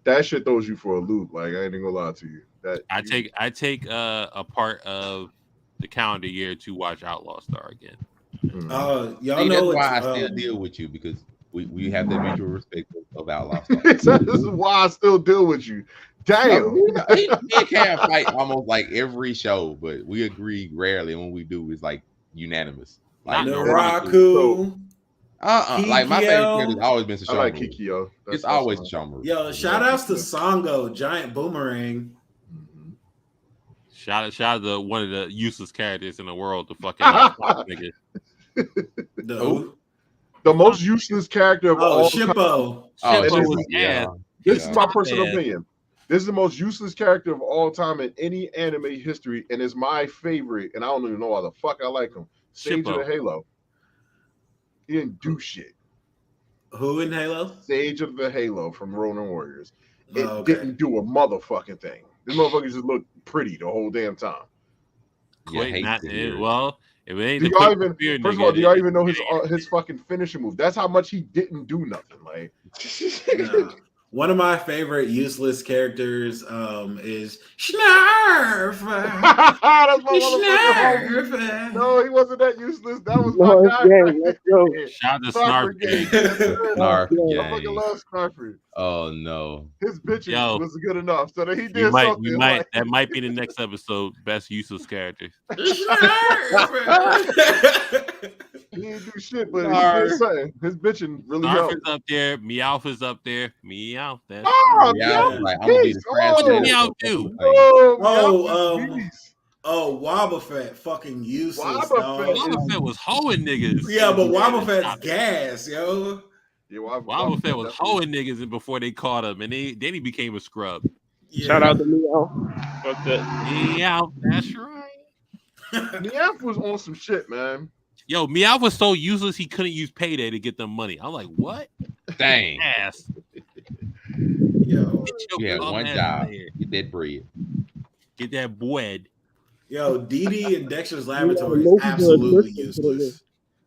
That shit throws you for a loop. Like I ain't gonna lie to you. That I take a part of the calendar year to watch Outlaw Star again. Y'all See, know that's it's, why I still deal with you because we have that mutual respect of Outlaw Star. this is why I still deal with you. Damn. Me and Cam fight almost like every show, but we agree rarely. When we do, it's like unanimous. Like Naraku. like my favorite character has always been Sesshomaru. I like Kikyo. It's always Sesshomaru. Yo, shout outs to Sango, Giant Boomerang. Shout out to one of the useless characters in the world, the fucking nigga. The most useless character of all Shippo. time. Shippo was ass. This is my personal Yeah. opinion. This is the most useless character of all time in any anime history, and is my favorite. And I don't even know why the fuck I like him. Sage of Shippo. the Halo. He didn't do shit. Who in Halo? Sage of the Halo from Ronin Warriors. It okay. didn't do a motherfucking thing. This motherfucker just looked pretty the whole damn time. Quite not, well, if it ain't Do the y'all quick even, beard first of nigga, all, do y'all it- even know his fucking finishing move? That's how much he didn't do nothing. Like One of my favorite useless characters is Snarf. That's my motherfucking homie. No, he wasn't that useless. That was my guy. Shout out to Snarf Snarf gang. Snarf I gang. fucking love Snarford. Oh no. His bitches Yo. was good enough, so that he We did might, something. that might be the next episode. Best useless character. He didn't do shit, but he Snarf. did something. His bitching really Snarf helped. is up there. Meowth is up there. Meowth. That's Oh, Meowth, like, I'm gonna be the trash What did man. Meowth do? Wobbuffet, fucking useless, Wobbuffet dog. Wobbuffet was hoeing niggas. Yeah, but Wobbuffet's gas, yo. Yeah, Wobbuffet was hoeing niggas before they caught him, and then he became a scrub. Shout out to Meow. Fuck that. Meowth, that's right. Meowth was on some shit, man. Yo, Meowth was so useless he couldn't use payday to get them money. I'm like, what? Dang. Ass. Yo, You had bum one ass job. in here. Get that bread. Get that bread. Yo, Dee Dee in Dexter's Laboratory is absolutely useless.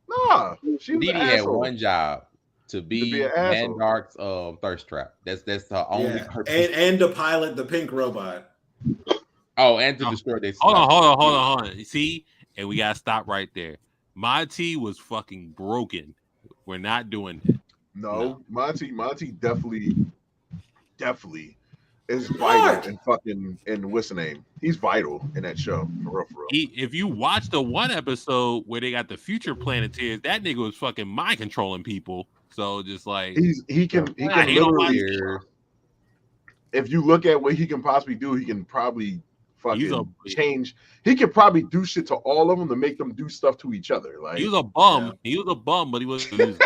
Nah, she was Dee an Dee had asshole. one job to be an asshole. Mandark's thirst trap. That's her only purpose. And to pilot the pink robot. Oh, and to destroy their Hold on. You see, and we gotta stop right there. Monty was fucking broken. We're not doing that. No. Monty definitely is vital in fucking and what's the name? He's vital in that show for real. If you watch the one episode where they got the future Planeteers, that nigga was fucking mind controlling people. So just like he can literally, if you look at what he can possibly do, he can probably fucking change. He could probably do shit to all of them to make them do stuff to each other. Like he was a bum. Yeah. He was a bum, but he was using.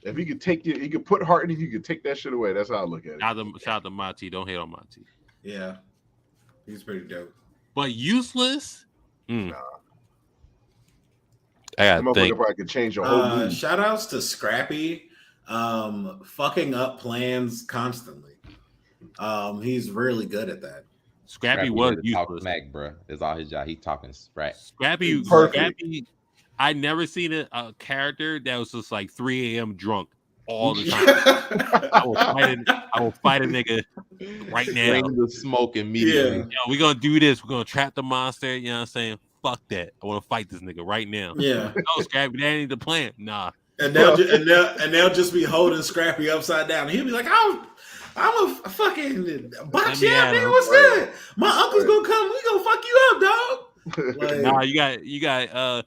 If he could take it, he could put heart in it. He could take that shit away. That's how I look at it. Shout out to Monty. Don't hate on Monty. Yeah, he's pretty dope. But useless. Nah. I gotta think. If I could change your whole mood. Shout outs to Scrappy, fucking up plans constantly. He's really good at that. Scrappy was useless. Smack, bro. That's all his job. He talking smack. Scrappy. I never seen a character that was just like 3 a.m. drunk all the time. I will fight a nigga right now. Bring the smoke immediately. Yeah. Yo, we're gonna do this. We're gonna trap the monster. You know what I'm saying? Fuck that. I want to fight this nigga right now. Yeah. No, Scrappy, that ain't the plan. Nah. And they'll just be holding Scrappy upside down. He'll be like, I'm a fucking box you out, nigga. What's good? My uncle's gonna come. We gonna fuck you up, dog. Like, nah, you gotta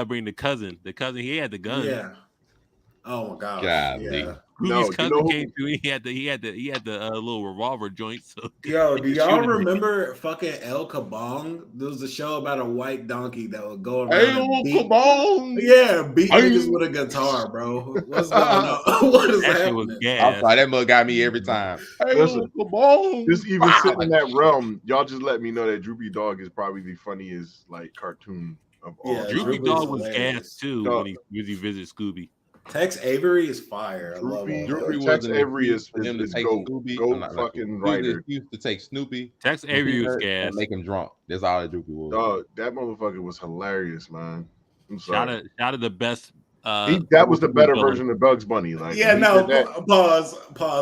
bring the cousin. The cousin, he had the gun. Yeah. Oh my god. Yeah. His cousin came through. He had the little revolver joint. So yo, do y'all remember fucking El Kabong? There was a show about a white donkey that would go around. El Kabong. Yeah, beat niggas with a guitar, bro. What's going on? What is happening? I'm sorry, that mug got me every time. Listen, just even sitting in that realm, y'all just let me know that Droopy Dog is probably the funniest like cartoon of all. Yeah, Droopy Dog was gas too when he visits Scooby. Tex Avery is fire. I love him. Tex Avery is go fucking writer. Used to take Snoopy. Tex Avery was gas. And make him drunk. That's all that Droopy was. Dog, that motherfucker was hilarious, man. I'm sorry. Shout out the best. That was the better version of Bugs Bunny. Like, yeah, no, pause.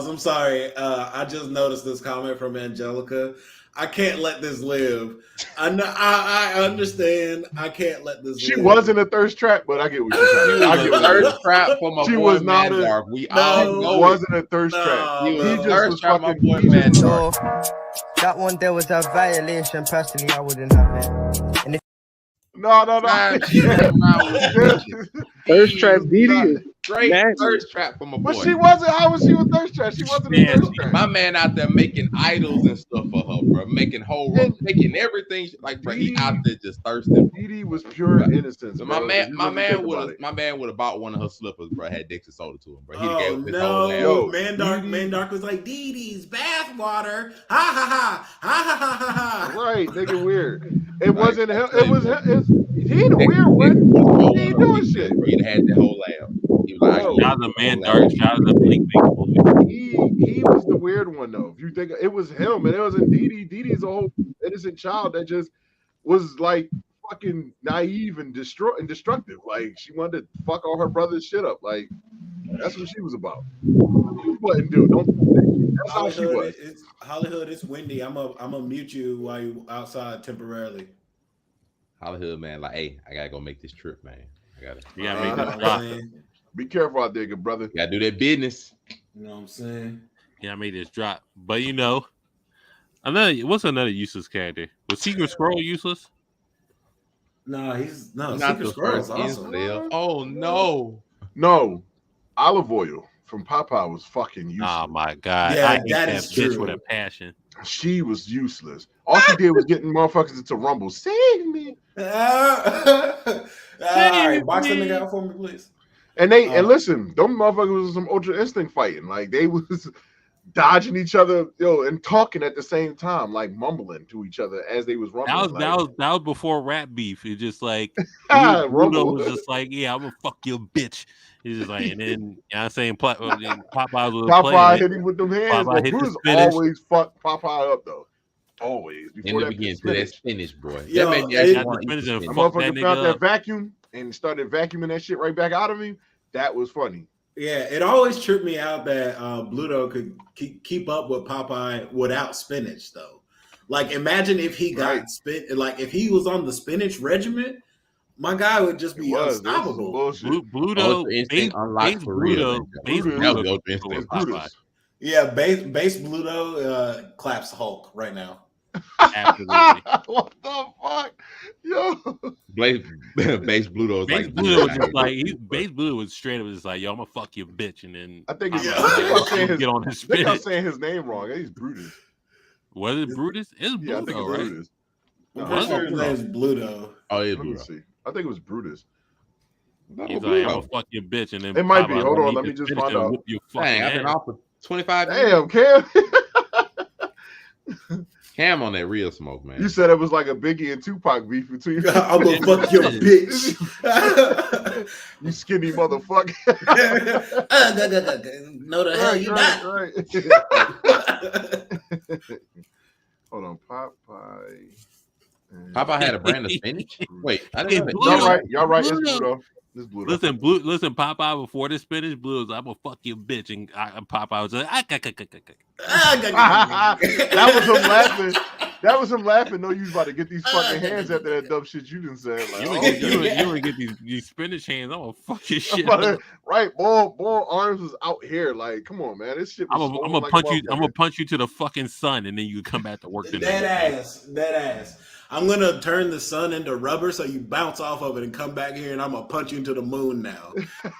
I'm sorry. I just noticed this comment from Angelica. I can't let this live. I understand. I can't let this live. She wasn't a thirst trap, but I get what you're saying. I get thirst trap for my she boy was not Mandark. We all know wasn't a thirst trap. He He was just thirst was trap, my fucking boy Mandark. That one there was a violation. Personally, I wouldn't have it. And if No. Thirst trap Dee Dee is Straight nasty. thirst trap for my boy. But she wasn't. How was she a thirst trap? She wasn't a thirst trap. My man out there making idols and stuff for her, bro. Making making everything like, bro. He out there just thirsting. Dee Dee was pure innocence. So bro. my man would have bought one of her slippers, bro. Had Dixie sold it to him, bro. He'd Oh gave his whole no, Mandark was like Dee Dee's bathwater. Ha ha ha ha ha ha ha. Right, nigga, weird. It wasn't him. It was him. He ain't a weird one. He ain't doing shit. He had the whole lab. He was like, shout out to Mandark. Shout out to Blink Boy. He was the weird one though. If you think it was him, and it wasn't Dee Dee. Dee Dee's a whole innocent child that just was like fucking naive and destructive. Like she wanted to fuck all her brother's shit up. Like that's what she was about. You wouldn't do. That's how she was. Hollywood, it's windy. I'm gonna mute you while you outside temporarily. Hollywood, man, like, hey, I gotta go make this trip, man. You gotta make this drop. Be careful out there, good brother. You gotta do that business. You know what I'm saying? Yeah, I made this drop. But what's another useless character? Was Secret Squirrel useless? No, he's not Secret Squirrel's awesome. Oh no, olive oil from Popeye was fucking useless. Oh my god, Yeah, I hate that that is bitch true. with a passion. She was useless. All she did was getting motherfuckers into rumble. Save me. All right, box that nigga out for me, please. And and listen, them motherfuckers was some Ultra Instinct fighting. Like they was dodging each other, and talking at the same time, like mumbling to each other as they was rumbling. That was before rap beef. It's just like Rumble was just like, yeah, I'm gonna fuck your bitch. He's just like, and then I'm saying Popeye was Popeye hit him with them hands. Popeye But hit the Bruce finish. always fucked Popeye up though. Always. And Before then that we get into that spinach, boy. Yo, That made me it- actually Got want the to eat spinach the and spinach. fuck that motherfucker nigga found that up. vacuum and started vacuuming that shit right back out of him. That was funny. Yeah, it always tripped me out that Bluto could keep up with Popeye without spinach, though. Like, imagine if he got like if he was on the spinach regiment, my guy would just be This is some unstoppable. bullshit. Bluto, Ultra Instinct unlocked for real. Base Brutus. That was Bluto Ultra with Instinct. Popeye. Brutus. Yeah, base Bluto claps Hulk right now. Absolutely. What the fuck? Yo. Base Bluto was Base like, Bluto was just like Base Bluto was straight up just like, yo, I'm gonna fuck your bitch, and then I think it's Yeah. get on his I think I'm spinach. saying his name wrong. He's Brutus. Was it Brutus? It's Bluto, Yeah, I think it's right? Brutus. I'm No, pretty was sure it his name's Bluto. oh yeah, Let me Bluto. see. I think it was Brutus. He's like, I'm gonna fuck your bitch, and then It might be. Popeye Hold gonna on, eat let the me just spinach find and out. whoop your fucking Dang, I've been ass. off for 25 years. Damn, Cam. Cam on that real smoke, man. You said it was like a Biggie and Tupac beef between you. I'm gonna fuck your bitch. You skinny motherfucker. No, the hell you not. Right. Hold on, Popeye. Popeye had a brand of spinach. Wait, I didn't know Blue- that. Y'all right. It's Blue- Bluto. It's Bluto. Listen, Popeye before the spinach Blue was, I'm gonna fuck your bitch, and Popeye was like, That was him laughing. That was him laughing. No, you was about to get these fucking hands after that dumb shit you done said. Like, you would get these spinach hands. I'm gonna fuck your shit. right, ball arms was out here. Like, come on, man. This shit was I'm swollen gonna like punch a you. I'm motherfucker. gonna punch you to the fucking sun, and then you come back to work the next day. Dead ass. I'm gonna turn the sun into rubber so you bounce off of it and come back here, and I'm gonna punch you into the moon now.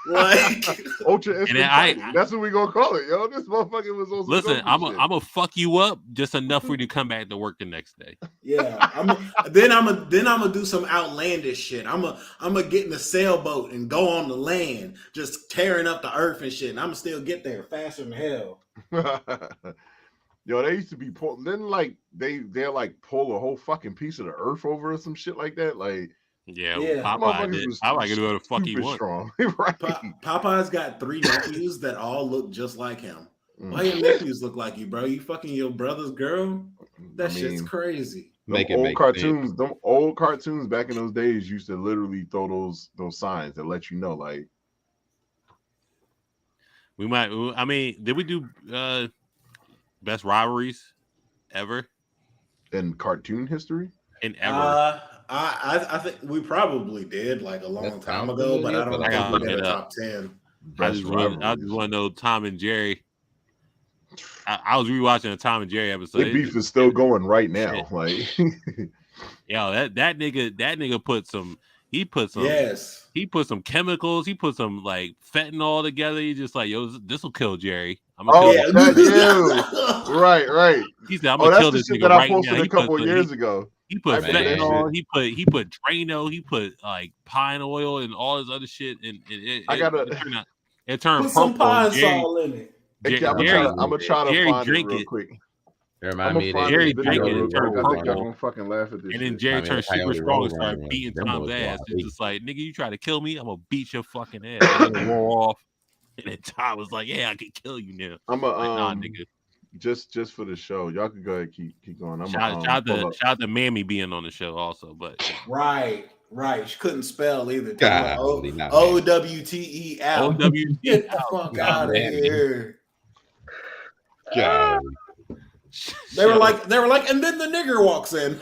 Like Ultra instant. I- fighting. That's what we gonna call it, yo. This motherfucker was on some Listen, Goku I'm shit. gonna fuck you up just enough for you to come back to work the next day. Yeah, then I'm gonna do some outlandish shit. I'm gonna get in a sailboat and go on the land, just tearing up the earth and shit. And I'm gonna still get there faster than hell. Yo, they used to be then like they're like pull a whole fucking piece of the earth over or some shit like that. Like, Yeah, Yeah. Popeye motherfuckers did. was Popeye can do whatever the fuck he stupid wants. strong. Right. Popeye's got 3 nephews that all look just like him. Mm. Why your nephews look like you, bro? You fucking your brother's girl? That I shit's mean, crazy. Make it Them make cartoons, them old cartoons back in those days used to literally throw those signs that let you know, like, We might. I mean, did we do best rivalries ever in cartoon history. in ever? I think we probably did like a long That's time probably ago, but it, I don't but I gotta think we look did it a up. top 10. I Best just want to rivalries. know Tom and Jerry. I was rewatching a Tom and Jerry episode. Their beef is still going right now. Like, Yo, that nigga put some. He put some. Yes. He put some chemicals. He put some like fentanyl together. He just like, yo, this will kill Jerry. I'm oh, kill that you. Right. He said, I'm Oh, gonna that's kill the this shit nigga that I right now. posted a couple years ago. He put I remember that fentanyl. He put Drano. He put like pine oil and all this other shit. And it turned Put some purple. pine Jerry- salt in it. Okay, I'm gonna try to Jerry find it drink real it. quick. It reminded me of that. Jerry Video drank it real and turned quick. I think y'all purple. gonna fucking laugh at this. And then shit. Jerry I mean, turned super Coyote strong and Road started Runner, beating them Tom's boys ass. wild. It's just like, nigga, you try to kill me, I'm gonna beat your fucking ass. And then roll off. And then Tom was like, yeah, I can kill you now. I'm Like, a nah, nigga. just for the show. Y'all can go ahead keep going. I'm Shout out to Mammy being on the show also, but Right. She couldn't spell either. Golly, not OWTE out. OWT Get the fuck out of here. God. They were like, and then the nigger walks in.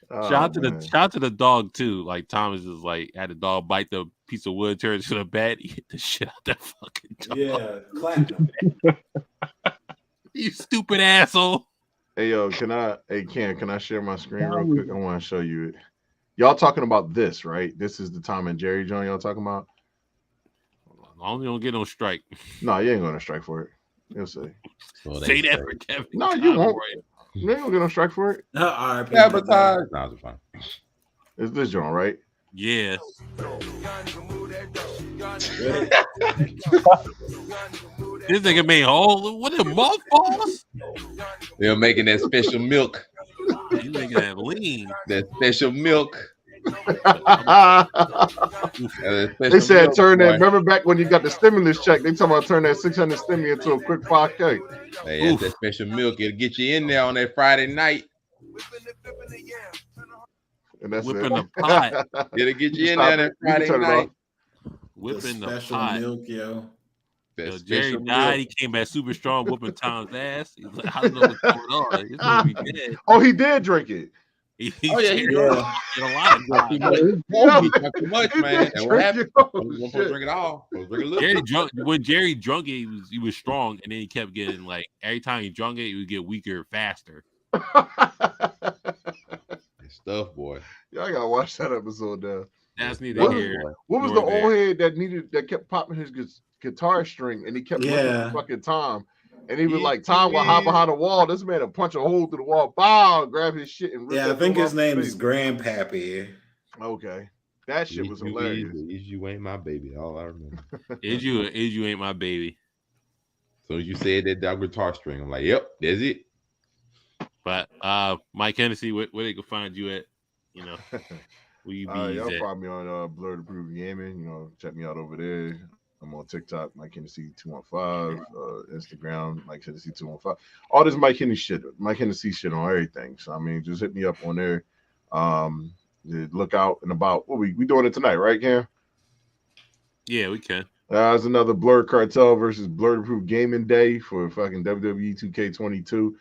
Shout out to the dog too. Like Tom is just like had the dog bite the piece of wood, turn it to the bat, he hit the shit out that fucking dog. Yeah, clap him. You stupid asshole. Hey yo, can I share my screen real quick? I want to show you it. Y'all talking about this, right? This is the Tom and Jerry joint y'all talking about? As long as you don't get no strike. No, you ain't gonna strike for it. You'll see. Well, Say that for Kevin. No, you won't. Conroy. You ain't gonna get no strike for it. Sabotage. No, it's fine. It's this joint, right? Yeah. This nigga made all what the mothballs? They're making that special milk. You making that lean. That special milk. They said turn that. Remember back when you got the stimulus check? They talking about turn that 600 stimmy into a quick 5K. Hey, that's that special milk. It'll get you in there on that Friday night. And that's whipping it. the pot. It'll get you in there that Friday night. Whipping the special pot. milk, yo. Yo, Jerry died. He came back super strong, whooping Tom's ass. He's like, I don't know what's going on. This movie dead. Oh, he did drink it. He Oh yeah, he drank a lot of time. He drank too much, man. And what happened? He drink it all. Jerry drunk. When Jerry drunk it, he was strong, and then he kept getting like every time he drunk it, he would get weaker faster. Stuff, boy. Y'all gotta watch that episode now. That's neither here. What was the old head that kept popping his guitar string and he kept looking at fucking Tom? And he was like, Tom will hop behind the wall. This man will punch a hole through the wall. Bow, grab his shit and rip I think his name is Grandpappy. Okay. That shit was hilarious. Is you ain't my baby. All I remember. Is you ain't my baby. So you said that guitar string. I'm like, yep, that's it. But Mike Hennessy, where they can find you at? You know, where you be? Y'all find me on Blerd Approved Gaming. You know, check me out over there. I'm on TikTok, Mike Hennessy 215, Instagram, Mike Hennessy 215. All this Mike Hennessy shit on everything. So I mean, just hit me up on there. Look out and about. What we doing it tonight, right, Cam? Yeah, we can. It's another Blerd Cartel versus Blerd Approved Gaming Day for fucking WWE 2K22.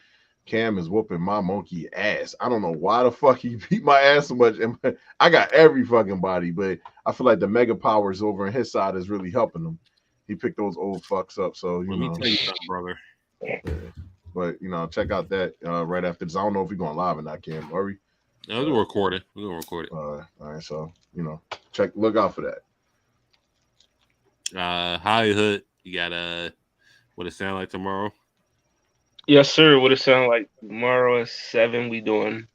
Cam is whooping my monkey ass. I don't know why the fuck he beat my ass so much. And I got every fucking body, but I feel like the mega powers over on his side is really helping him. He picked those old fucks up. So let me tell you something, brother. But check out that right after this. I don't know if we're going live or not, Cam. Are we? No, we're recording. We're gonna record it. All right. So look out for that. Hollywood, you got what it sound like tomorrow? Yes, sir. What it sound like tomorrow at 7? We doing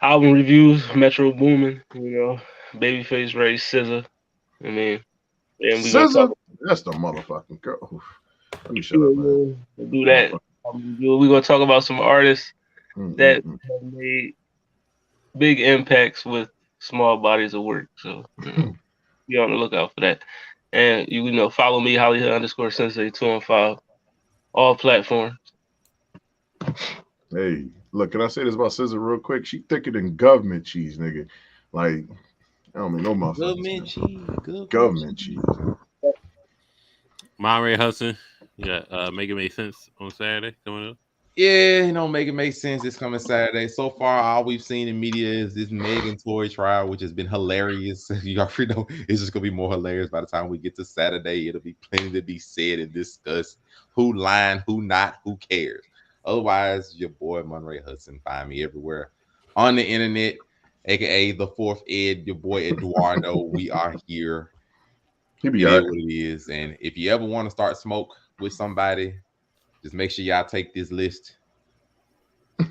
album reviews. Metro Boomin, Babyface, Ray, SZA. I mean, and we SZA. That's the motherfucking girl. Let me shut up, man. We'll do that. We're gonna talk about some artists that have made big impacts with small bodies of work. So be on the lookout for that. And you follow me, Hollywood_Sensei 215. All platforms. Hey, look, can I say this about SZA real quick? She thicker than government cheese, nigga. Like, I don't mean no motherfuckers. Government cheese. Monterey Hudson, you got Make It Make Sense on Saturday coming up. Yeah, Make It Make Sense. It's coming Saturday. So far, all we've seen in media is this Megan Tory trial, which has been hilarious. You already know it's just gonna be more hilarious by the time we get to Saturday. It'll be plenty to be said and discussed. Who lying, who not, who cares? Otherwise, your boy Monterey Hudson. Find me everywhere on the internet, aka the fourth Ed, your boy Eduardo. We are here. It is what it is. And if you ever want to start smoke with somebody, just make sure y'all take this list.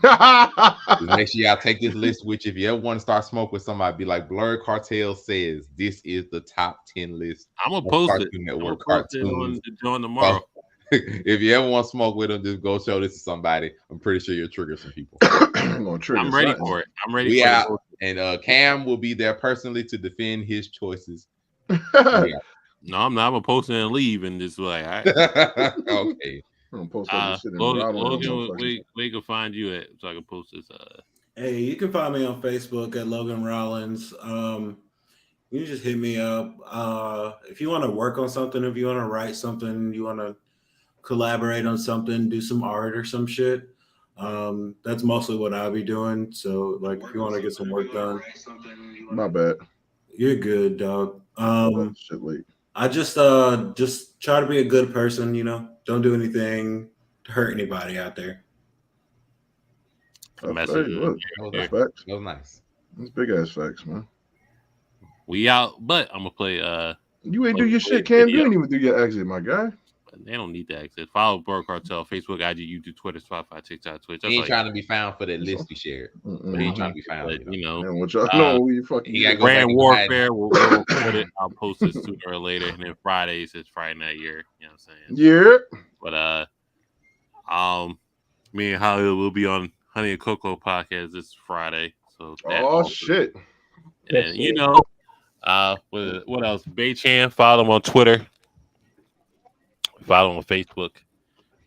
Just make sure y'all take this list, which if you ever want to start smoke with somebody, be like Blerd Cartel says, this is the top 10 list. I'm going to post it. Network cartoons. On tomorrow. If you ever want to smoke with them, just go show this to somebody. I'm pretty sure you'll trigger some people. I'm ready for it. I'm ready we for out. it. And Cam will be there personally to defend his choices. No, I'm not. I'm going to post it and leave and just like, all right. Okay. I'm gonna post this shit in Logan, we can find you at so I can post this. Hey, you can find me on Facebook at Logan Rollins. You just hit me up. If you want to work on something, if you want to write something, you want to collaborate on something, do some art or some shit. That's mostly what I'll be doing. So, like, if you want to get some work done, my bad. You're good, dog. Shit late. I just try to be a good person, Don't do anything to hurt anybody out there. That's facts. That was nice. That's big ass facts, man. We out, but I'm gonna play. You ain't do your shit, Cam. You ain't even do your exit, my guy. They don't need to exit. Follow Blerd Cartel, Facebook, IG, YouTube, Twitter, Spotify, TikTok, Twitch. He ain't trying to be found for that list he shared. He ain't trying to be found. But, Man, what y'all know? Who you fucking he got Grand Warfare. We'll put it. I'll post this sooner or later. And then Fridays is Friday Night Year. You know what I'm saying? Yeah. But me and Hollywood will be on Honey and Cocoa podcast this Friday. So shit. And then, you know, what else? Bay-Chan, follow him on Twitter, follow him on Facebook,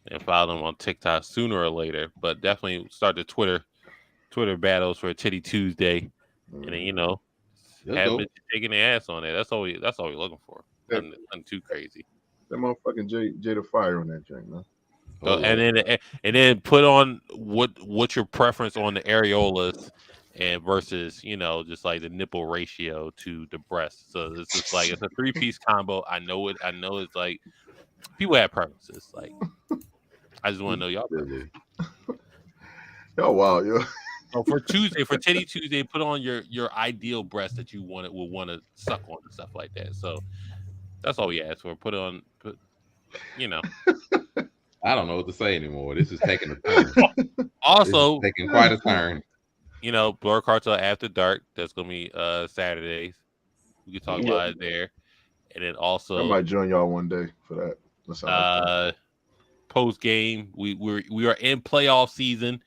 and follow him on TikTok sooner or later. But definitely start the Twitter battles for Titty Tuesday, and then, you know, have bitches taking their ass on there. That's all we're looking for. Nothing too crazy. That motherfucking Jada Fire on that joint, man. So, and then put on what's your preference on the areolas and versus, you know, just like the nipple ratio to the breast. So it's just like it's a 3-piece combo. I know it's like people have preferences. Like I just want to know y'all preferences. Oh wow, yo. So for Titty Tuesday, put on your ideal breast that you will want to suck on and stuff like that. So that's all we ask for. Put, you know. I don't know what to say anymore. This is taking a turn. Also, taking quite a turn. You know, Blerd Cartel After Dark. That's gonna be Saturdays. We can talk about it there, and then also I might join y'all one day for that. Post game, we are in playoff season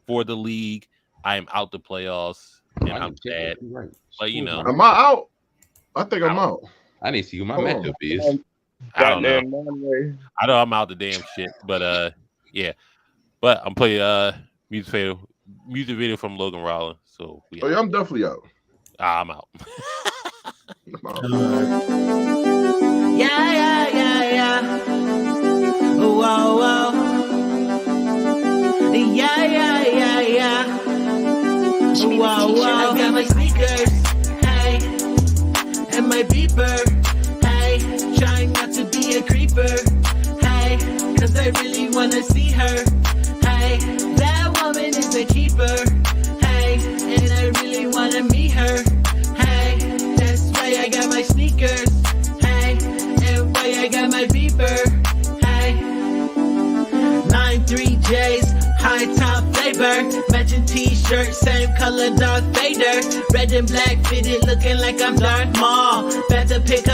for the league. I am out the playoffs, and I'm sad. Right. But you know, am I out? I think I'm out. I need to see who my matchup is. I don't know. I know I'm out the damn shit, but yeah. But I'm playing music video from Logan Rollins. So yeah, I'm definitely out. I'm out. Yeah. Whoa. Yeah. Whoa. I got my sneakers, hey, and my beeper, hey. Trying not to be a creeper, hey, cause I really wanna see her, hey. That woman is a keeper, hey, and I really wanna meet her, hey. That's why I got my sneakers, hey, and why I got my beeper, hey. 93Js, high top flavor, matching t-shirt, same color, Darth Vader. Red and black fitted, looking like I'm Darth Maul. About to pick